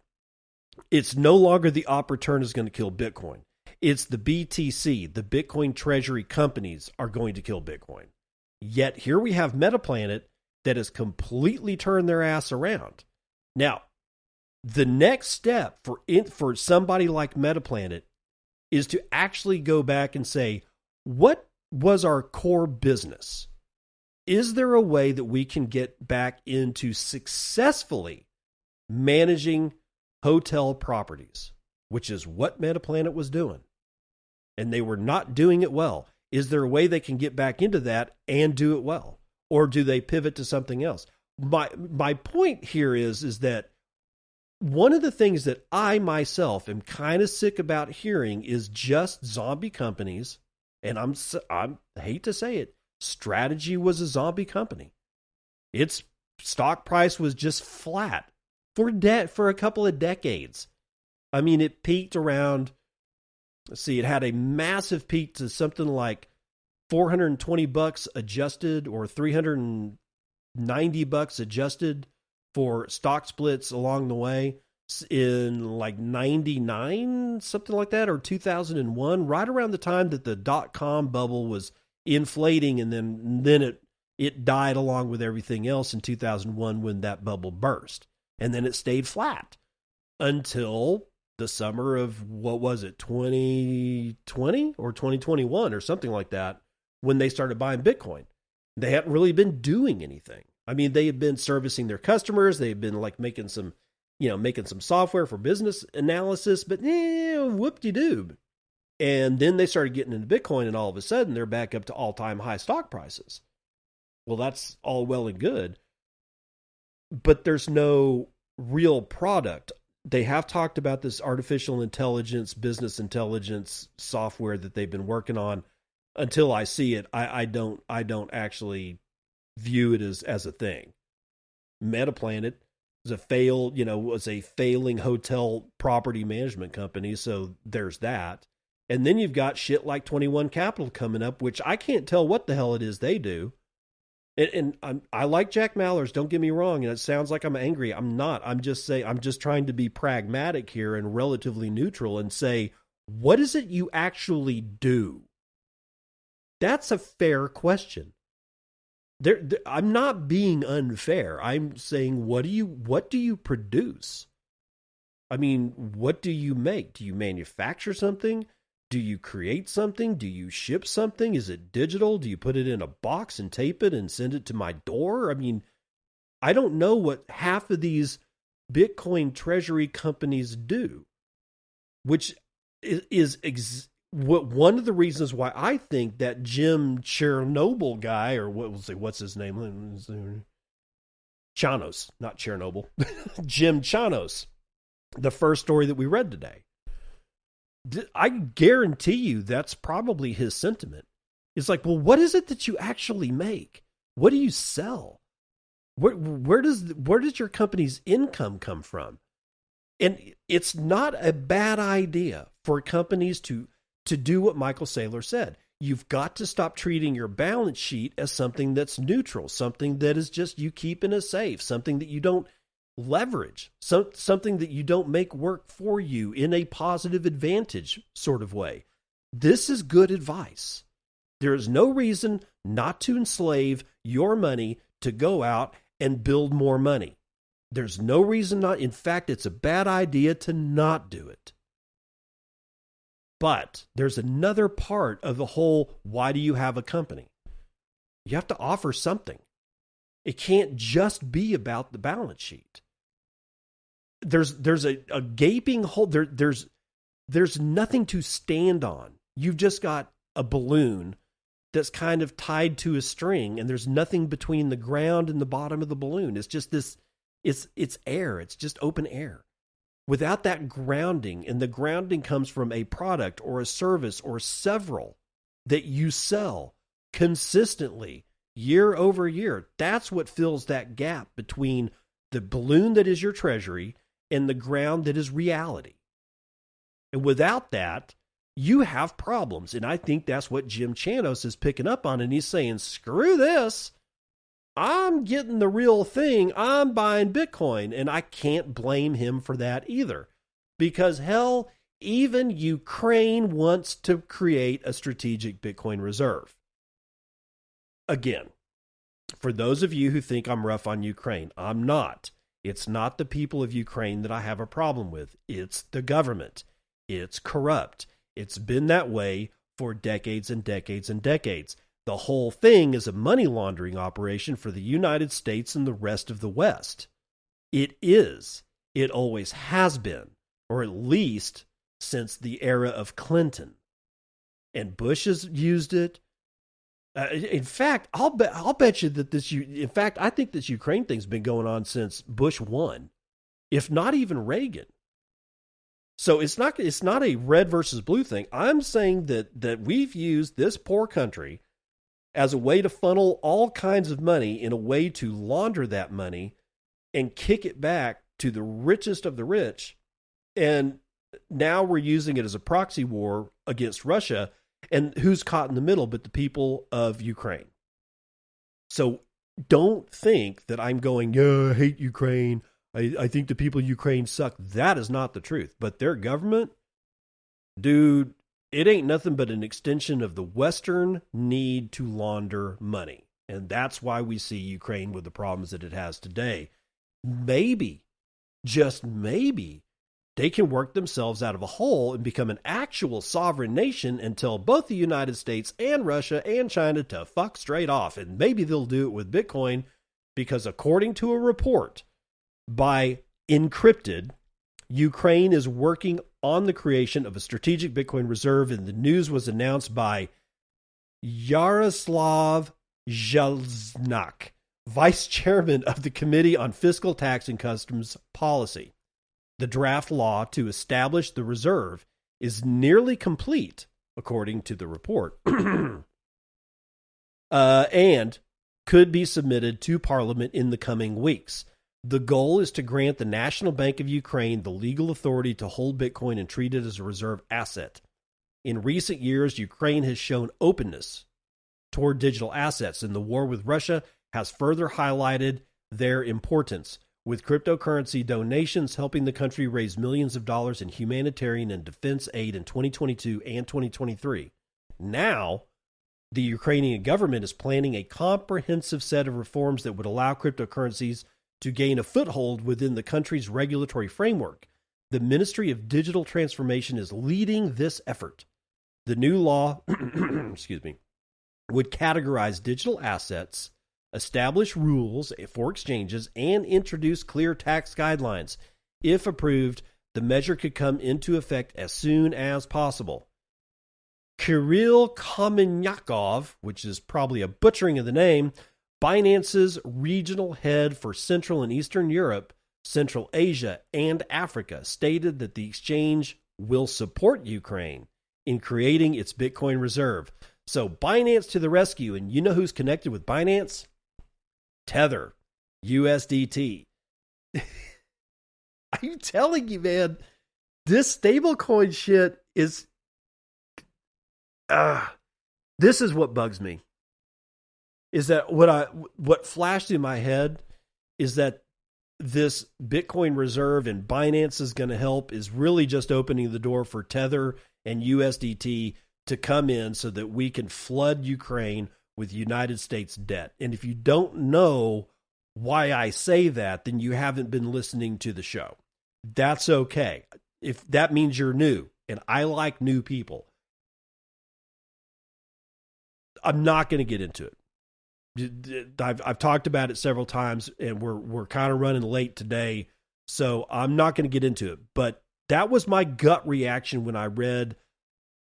it's no longer the op return is going to kill Bitcoin. It's the BTC, the Bitcoin treasury companies, are going to kill Bitcoin. Yet here we have MetaPlanet that has completely turned their ass around. Now, the next step for somebody like MetaPlanet is to actually go back and say, what was our core business? Is there a way that we can get back into successfully managing hotel properties, which is what MetaPlanet was doing? And they were not doing it well. Is there a way they can get back into that and do it well? or do they pivot to something else? My point here is that one of the things that I myself am kind of sick about hearing is just zombie companies, and I hate to say it, Strategy was a zombie company. Its stock price was just flat for a couple of decades. I mean, it peaked around, let's see, it had a massive peak to something like $420 adjusted, or $390 adjusted for stock splits along the way in like 99, something like that, or 2001, right around the time that the dot-com bubble was inflating, and then it died along with everything else in 2001 when that bubble burst. And then it stayed flat until the summer of, what was it, 2020 or 2021 or something like that, when they started buying Bitcoin. They hadn't really been doing anything. I mean, they had been servicing their customers. They had been like making some software for business analysis, but whoop-de-doo. And then they started getting into Bitcoin, and all of a sudden they're back up to all-time high stock prices. Well, that's all well and good, but there's no real product. They have talked about this artificial intelligence, business intelligence software that they've been working on. Until I see it, I don't actually view it as a thing. Metaplanet was a failing hotel property management company, so there's that. And then you've got shit like 21 Capital coming up, which I can't tell what the hell it is they do. And I like Jack Mallers, don't get me wrong, and it sounds like I'm angry. I'm not. I'm just trying to be pragmatic here and relatively neutral and say, what is it you actually do? That's a fair question. I'm not being unfair. I'm saying, what do you produce? I mean, what do you make? Do you manufacture something? Do you create something? Do you ship something? Is it digital? Do you put it in a box and tape it and send it to my door? I mean, I don't know what half of these Bitcoin treasury companies do, which is one of the reasons why I think that Jim Chernobyl guy, or what's his name? Chanos, not Chernobyl. Jim Chanos, the first story that we read today. I guarantee you that's probably his sentiment. It's like, well, what is it that you actually make? What do you sell? Where does your company's income come from? And it's not a bad idea for companies to do what Michael Saylor said. You've got to stop treating your balance sheet as something that's neutral, something that is just you keep in a safe, something that you don't leverage, something that you don't make work for you in a positive advantage sort of way. This is good advice. There is no reason not to enslave your money to go out and build more money. There's no reason not. In fact, it's a bad idea to not do it. But there's another part of the whole, why do you have a company? You have to offer something. It can't just be about the balance sheet. There's a gaping hole. There's nothing to stand on. You've just got a balloon that's kind of tied to a string, and there's nothing between the ground and the bottom of the balloon. It's just this, it's air. It's just open air. Without that grounding, and the grounding comes from a product or a service or several that you sell consistently year over year, that's what fills that gap between the balloon that is your treasury and the ground that is reality. And without that, you have problems. And I think that's what Jim Chanos is picking up on. And he's saying, screw this. I'm getting the real thing. I'm buying Bitcoin. And I can't blame him for that either. Because hell, even Ukraine wants to create a strategic Bitcoin reserve. Again, for those of you who think I'm rough on Ukraine, I'm not. It's not the people of Ukraine that I have a problem with. It's the government. It's corrupt. It's been that way for decades and decades and decades. The whole thing is a money laundering operation for the United States and the rest of the West. It is. It always has been, or at least since the era of Clinton. And Bush has used it. In fact, I'll bet you that in fact, I think this Ukraine thing's been going on since Bush won, if not even Reagan. So it's not a red versus blue thing. I'm saying that we've used this poor country as a way to funnel all kinds of money in a way to launder that money and kick it back to the richest of the rich. And now we're using it as a proxy war against Russia. And who's caught in the middle but the people of Ukraine? So don't think that I'm going, yeah, I hate Ukraine. I think the people of Ukraine suck. That is not the truth. But their government, dude, it ain't nothing but an extension of the Western need to launder money. And that's why we see Ukraine with the problems that it has today. Maybe, just maybe, they can work themselves out of a hole and become an actual sovereign nation and tell both the United States and Russia and China to fuck straight off. And maybe they'll do it with Bitcoin because according to a report by Encrypted, Ukraine is working on the creation of a strategic Bitcoin reserve, and the news was announced by Yaroslav Zhelznak, vice chairman of the Committee on Fiscal, Tax, and Customs Policy. The draft law to establish the reserve is nearly complete, according to the report, and could be submitted to Parliament in the coming weeks. The goal is to grant the National Bank of Ukraine the legal authority to hold Bitcoin and treat it as a reserve asset. In recent years, Ukraine has shown openness toward digital assets, and the war with Russia has further highlighted their importance, with cryptocurrency donations helping the country raise millions of dollars in humanitarian and defense aid in 2022 and 2023. Now, the Ukrainian government is planning a comprehensive set of reforms that would allow cryptocurrencies to gain a foothold within the country's regulatory framework. The Ministry of Digital Transformation is leading this effort. The new law excuse me, would categorize digital assets, establish rules for exchanges, and introduce clear tax guidelines. If approved, the measure could come into effect as soon as possible. Kirill Kamenyakov, which is probably a butchering of the name, Binance's regional head for Central and Eastern Europe, Central Asia, and Africa, stated that the exchange will support Ukraine in creating its Bitcoin reserve. So Binance to the rescue, and you know who's connected with Binance? Tether, USDT. I'm telling you, man, this stablecoin shit is... this is what bugs me. Is that what flashed in my head is that this Bitcoin reserve and Binance is going to help is really just opening the door for Tether and USDT to come in so that we can flood Ukraine with United States debt. And if you don't know why I say that, then you haven't been listening to the show. That's okay. If that means you're new, and I like new people, I'm not going to get into it. I've talked about it several times, and we're kind of running late today, so I'm not going to get into it. But that was my gut reaction when I read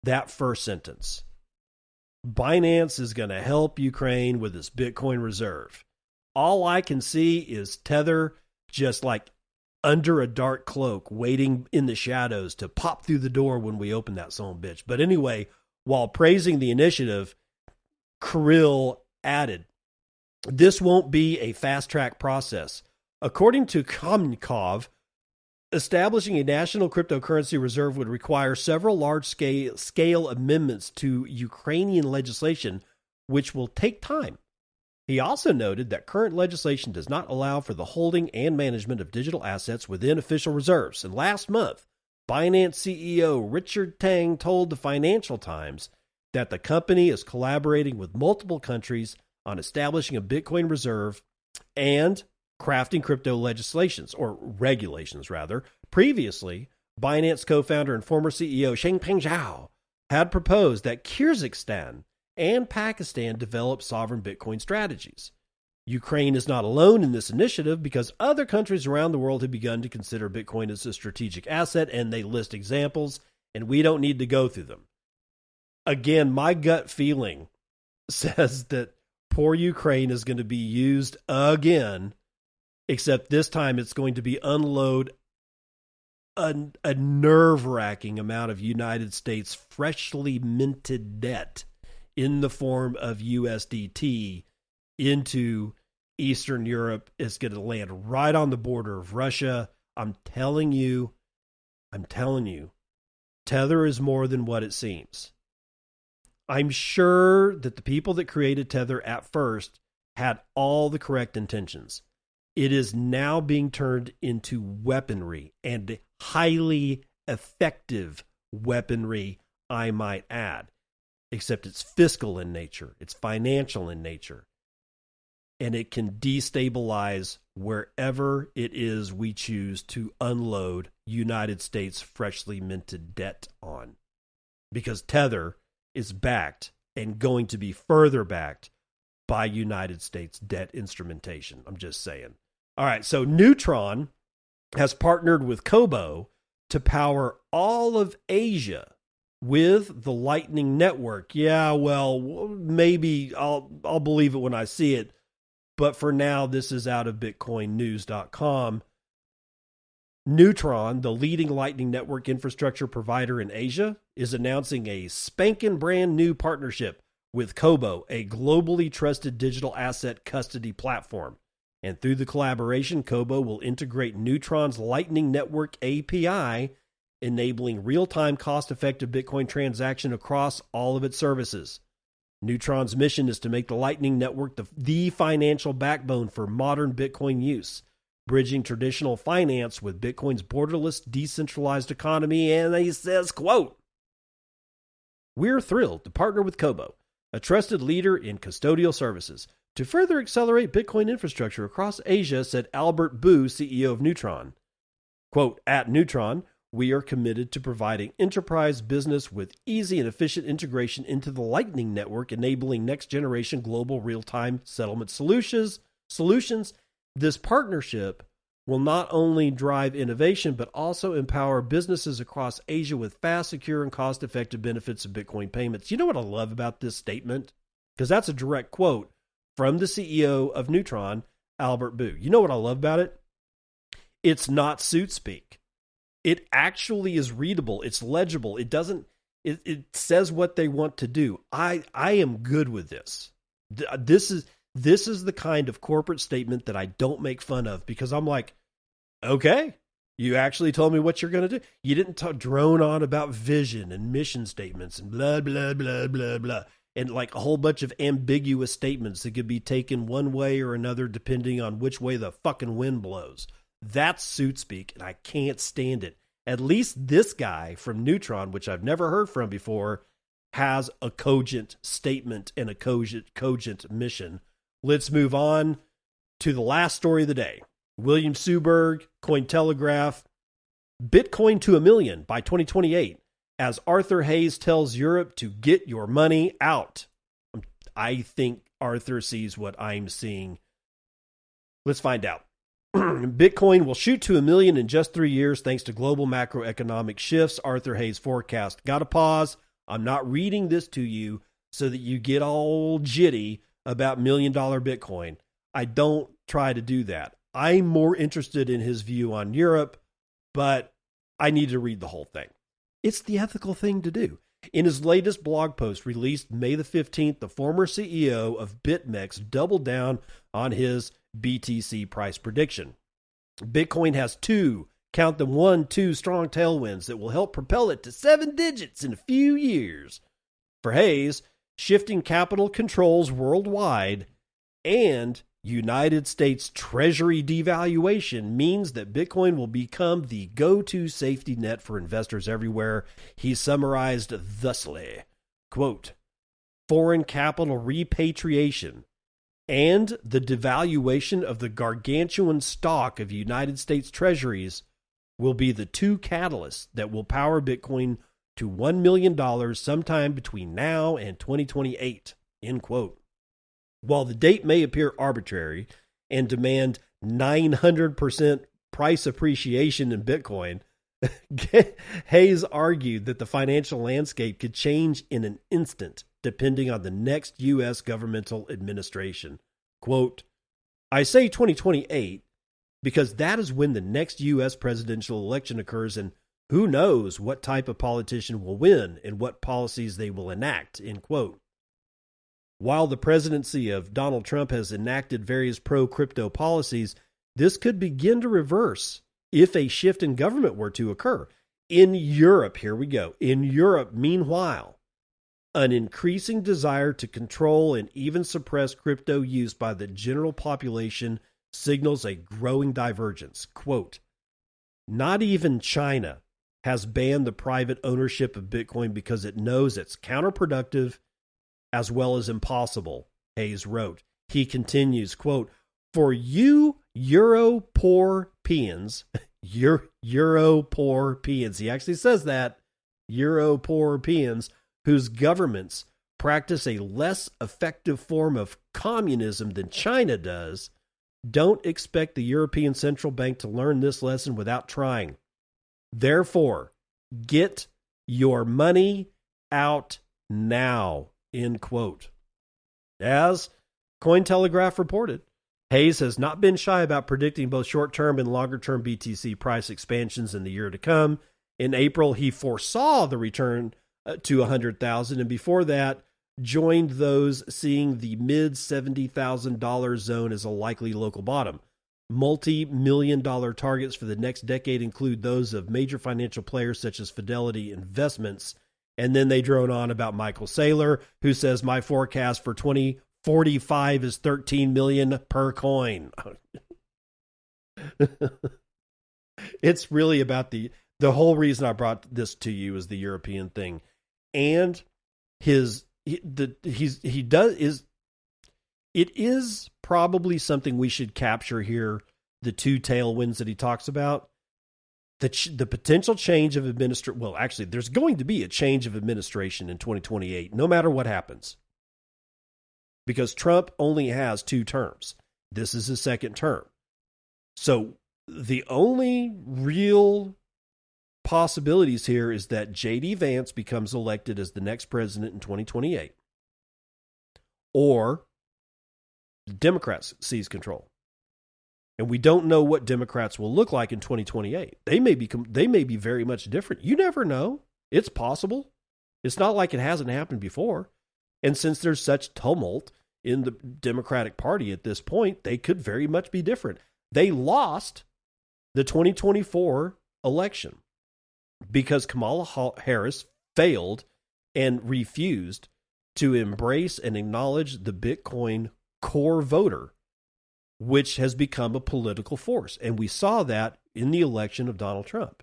that first sentence. Binance is going to help Ukraine with its Bitcoin reserve. All I can see is Tether just like under a dark cloak, waiting in the shadows to pop through the door when we open that son of a bitch. But anyway, while praising the initiative, Kirill added, this won't be a fast-track process. According to Kamenyakov, establishing a national cryptocurrency reserve would require several large-scale amendments to Ukrainian legislation, which will take time. He also noted that current legislation does not allow for the holding and management of digital assets within official reserves. And last month, Binance CEO Richard Tang told the Financial Times that the company is collaborating with multiple countries on establishing a Bitcoin reserve and crafting crypto legislations, or regulations rather. Previously, Binance co-founder and former CEO Changpeng Zhao had proposed that Kyrgyzstan and Pakistan develop sovereign Bitcoin strategies. Ukraine is not alone in this initiative because other countries around the world have begun to consider Bitcoin as a strategic asset, and they list examples, and we don't need to go through them. Again, my gut feeling says that poor Ukraine is going to be used again, except this time it's going to be unload a nerve-wracking amount of United States freshly minted debt in the form of USDT into Eastern Europe. Is going to land right on the border of Russia. I'm telling you, Tether is more than what it seems. I'm sure that the people that created Tether at first had all the correct intentions. It is now being turned into weaponry, and highly effective weaponry, I might add. Except it's fiscal in nature, it's financial in nature, and it can destabilize wherever it is we choose to unload United States freshly minted debt on. Because Tether is backed and going to be further backed by United States debt instrumentation. I'm just saying. All right, so Neutron has partnered with Kobo to power all of Asia with the Lightning Network. Yeah, well, maybe I'll believe it when I see it. But for now, this is out of BitcoinNews.com. Neutron, the leading Lightning Network infrastructure provider in Asia, is announcing a spanking brand new partnership with Kobo, a globally trusted digital asset custody platform. And through the collaboration, Kobo will integrate Neutron's Lightning Network API, enabling real-time, cost-effective Bitcoin transaction across all of its services. Neutron's mission is to make the Lightning Network the financial backbone for modern Bitcoin use, bridging traditional finance with Bitcoin's borderless, decentralized economy. And he says, quote, "We're thrilled to partner with Kobo, a trusted leader in custodial services, to further accelerate Bitcoin infrastructure across Asia," said Albert Bu, CEO of Neutron. Quote, "At Neutron, we are committed to providing enterprise business with easy and efficient integration into the Lightning Network, enabling next-generation global real-time settlement solutions. This partnership will not only drive innovation, but also empower businesses across Asia with fast, secure, and cost-effective benefits of Bitcoin payments." You know what I love about this statement? Because that's a direct quote from the CEO of Neutron, Albert Bu. You know what I love about it? It's not suit speak. It actually is readable. It's legible. It doesn't. It says what they want to do. I am good with this. This is the kind of corporate statement that I don't make fun of, because I'm like, okay, you actually told me what you're going to do. You didn't drone on about vision and mission statements and blah, blah, blah, blah, blah. And like a whole bunch of ambiguous statements that could be taken one way or another depending on which way the fucking wind blows. That's suit speak, and I can't stand it. At least this guy from Neutron, which I've never heard from before, has a cogent statement and a cogent mission. Let's move on to the last story of the day. William Suberg, Cointelegraph, Bitcoin to 1 million by 2028. As Arthur Hayes tells Europe to get your money out. I think Arthur sees what I'm seeing. Let's find out. Bitcoin will shoot to 1 million in just 3 years thanks to global macroeconomic shifts, Arthur Hayes forecast. Got to pause. I'm not reading this to you so that you get all jitty about $1 million Bitcoin. I don't try to do that. I'm more interested in his view on Europe, but I need to read the whole thing. It's the ethical thing to do. In his latest blog post released May the 15th, the former CEO of BitMEX doubled down on his BTC price prediction. Bitcoin has two strong tailwinds that will help propel it to 7 digits in a few years. For Hayes, shifting capital controls worldwide and United States Treasury devaluation means that Bitcoin will become the go-to safety net for investors everywhere. He summarized thusly, quote, "Foreign capital repatriation and the devaluation of the gargantuan stock of United States Treasuries will be the two catalysts that will power Bitcoin to $1 million sometime between now and 2028, end quote. While the date may appear arbitrary and demand 900% price appreciation in Bitcoin, Hayes argued that the financial landscape could change in an instant depending on the next U.S. governmental administration. Quote, I say 2028 because that is when the next U.S. presidential election occurs, and who knows what type of politician will win and what policies they will enact, end quote. While the presidency of Donald Trump has enacted various pro-crypto policies, this could begin to reverse if a shift in government were to occur. In Europe, here we go. In Europe, meanwhile, an increasing desire to control and even suppress crypto use by the general population signals a growing divergence. Quote, not even China has banned the private ownership of Bitcoin because it knows it's counterproductive as well as impossible, Hayes wrote. He continues, quote, for you Euro-poor-peans, Euro-poor-peans, he actually says that, Euro-poor-peans, whose governments practice a less effective form of communism than China does, don't expect the European Central Bank to learn this lesson without trying. Therefore, get your money out now, end quote. As Cointelegraph reported, Hayes has not been shy about predicting both short-term and longer-term BTC price expansions in the year to come. In April, he foresaw the return to 100,000, and before that, joined those seeing the mid-$70,000 zone as a likely local bottom. Multi-million-dollar targets for the next decade include those of major financial players such as Fidelity Investments. And then they drone on about Michael Saylor, who says, my forecast for 2045 is 13 million per coin. It's really about the whole reason I brought this to you is the European thing. And it is probably something we should capture here, the two tailwinds that he talks about. The potential change of administration. Well, actually, there's going to be a change of administration in 2028, no matter what happens. Because Trump only has 2 terms. This is his second term. So the only real possibilities here is that J.D. Vance becomes elected as the next president in 2028. Or Democrats seize control. And we don't know what Democrats will look like in 2028. They may be very much different. You never know. It's possible. It's not like it hasn't happened before. And since there's such tumult in the Democratic Party at this point, they could very much be different. They lost the 2024 election because Kamala Harris failed and refused to embrace and acknowledge the Bitcoin core voter, which has become a political force. And we saw that in the election of Donald Trump.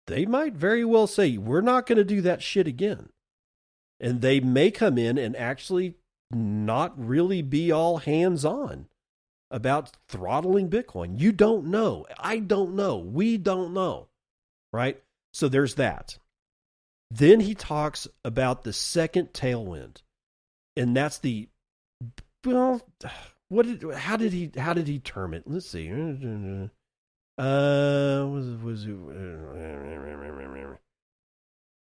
They might very well say, we're not going to do that shit again. And they may come in and actually not really be all hands-on about throttling Bitcoin. You don't know. I don't know. We don't know. Right? So there's that. Then he talks about the second tailwind. And that's the, well, how did he term it? Let's see. Where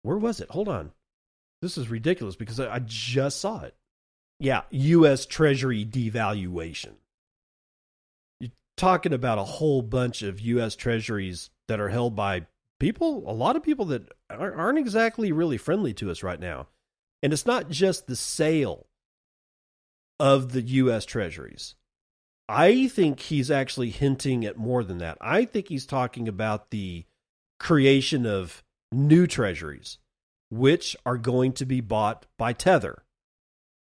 was it? Hold on. This is ridiculous because I just saw it. Yeah, U.S. Treasury devaluation. You're talking about a whole bunch of U.S. Treasuries that are held by people, a lot of people that aren't exactly really friendly to us right now. And it's not just the sale of the U.S. Treasuries. I think he's actually hinting at more than that. I think he's talking about the creation of new treasuries, which are going to be bought by Tether,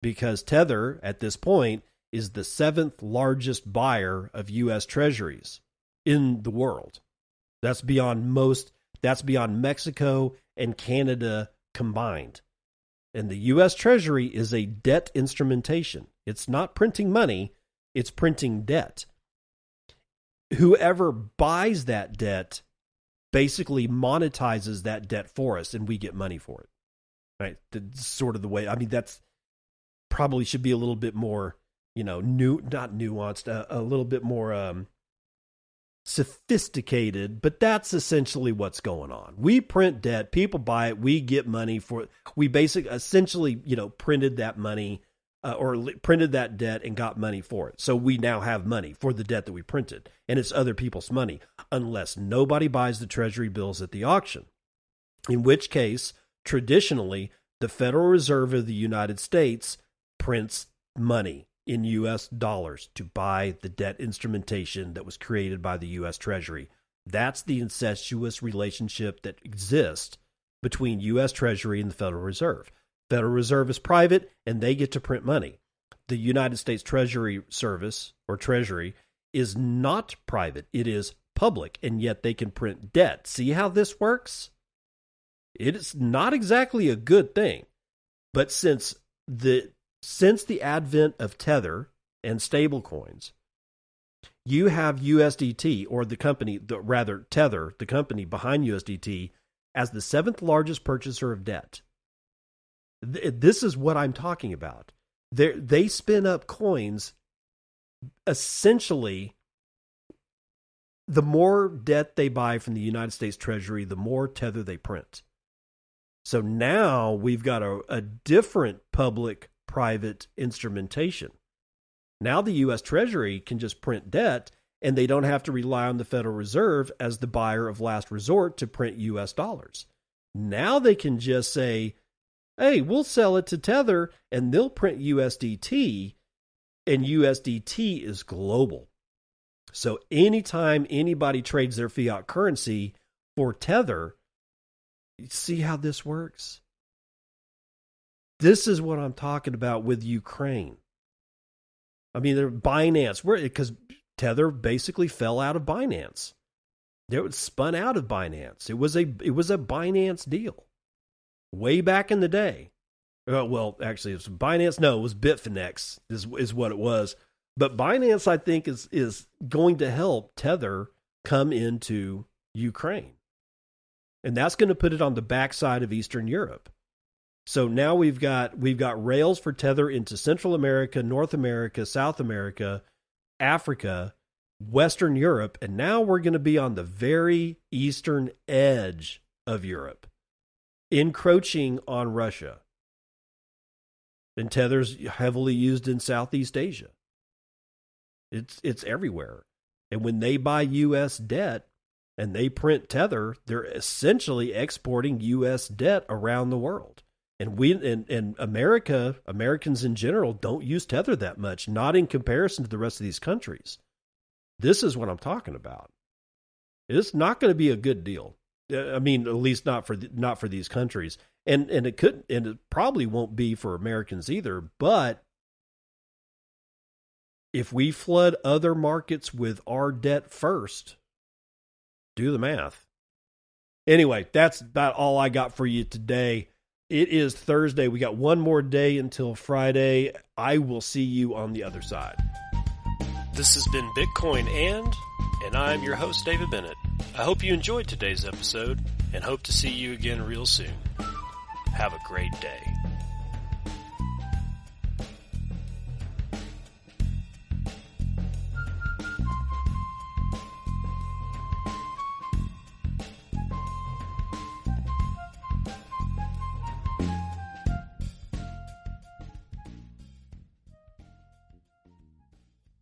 because Tether at this point is the 7th largest buyer of U.S. treasuries in the world. That's beyond Mexico and Canada combined. And the U.S. Treasury is a debt instrumentation. It's not printing money, it's printing debt. Whoever buys that debt basically monetizes that debt for us, and we get money for it. Right? That's sort of the way. I mean, that's probably should be a little bit more, not nuanced, a little bit more sophisticated, but that's essentially what's going on. We print debt, people buy it, we get money for it. We essentially, printed that money or printed that debt and got money for it. So we now have money for the debt that we printed, and it's other people's money, unless nobody buys the treasury bills at the auction, in which case, traditionally, the Federal Reserve of the United States prints money in U.S. dollars to buy the debt instrumentation that was created by the U.S. Treasury. That's the incestuous relationship that exists between U.S. Treasury and the Federal Reserve. Federal Reserve is private, and they get to print money. The United States Treasury Service, or Treasury, is not private. It is public, and yet they can print debt. See how this works? It is not exactly a good thing. But since the advent of Tether and stablecoins, you have USDT, or Tether, the company behind USDT, as the 7th largest purchaser of debt. This is what I'm talking about. They spin up coins. Essentially, the more debt they buy from the United States Treasury, the more Tether they print. So now we've got a different public-private instrumentation. Now the U.S. Treasury can just print debt, and they don't have to rely on the Federal Reserve as the buyer of last resort to print U.S. dollars. Now they can just say, hey, we'll sell it to Tether, and they'll print USDT, and USDT is global. So anytime anybody trades their fiat currency for Tether, see how this works? This is what I'm talking about with Ukraine. I mean, Binance, because Tether basically fell out of Binance. It was spun out of Binance. It was a Binance deal way back in the day. Well, actually, it was Binance. No, it was Bitfinex is what it was. But Binance, I think, is going to help Tether come into Ukraine. And that's going to put it on the backside of Eastern Europe. So now we've got rails for Tether into Central America, North America, South America, Africa, Western Europe, and now we're going to be on the very eastern edge of Europe, encroaching on Russia. And Tether's heavily used in Southeast Asia. It's everywhere. And when they buy U.S. debt and they print Tether, they're essentially exporting U.S. debt around the world. And Americans in general don't use Tether that much, not in comparison to the rest of these countries. This is what I'm talking about. It's not going to be a good deal. I mean, at least not for these countries. And it probably won't be for Americans either, but if we flood other markets with our debt first, do the math. Anyway, that's about all I got for you today. It is Thursday. We got one more day until Friday. I will see you on the other side. This has been Bitcoin and I'm your host, David Bennett. I hope you enjoyed today's episode and hope to see you again real soon. Have a great day.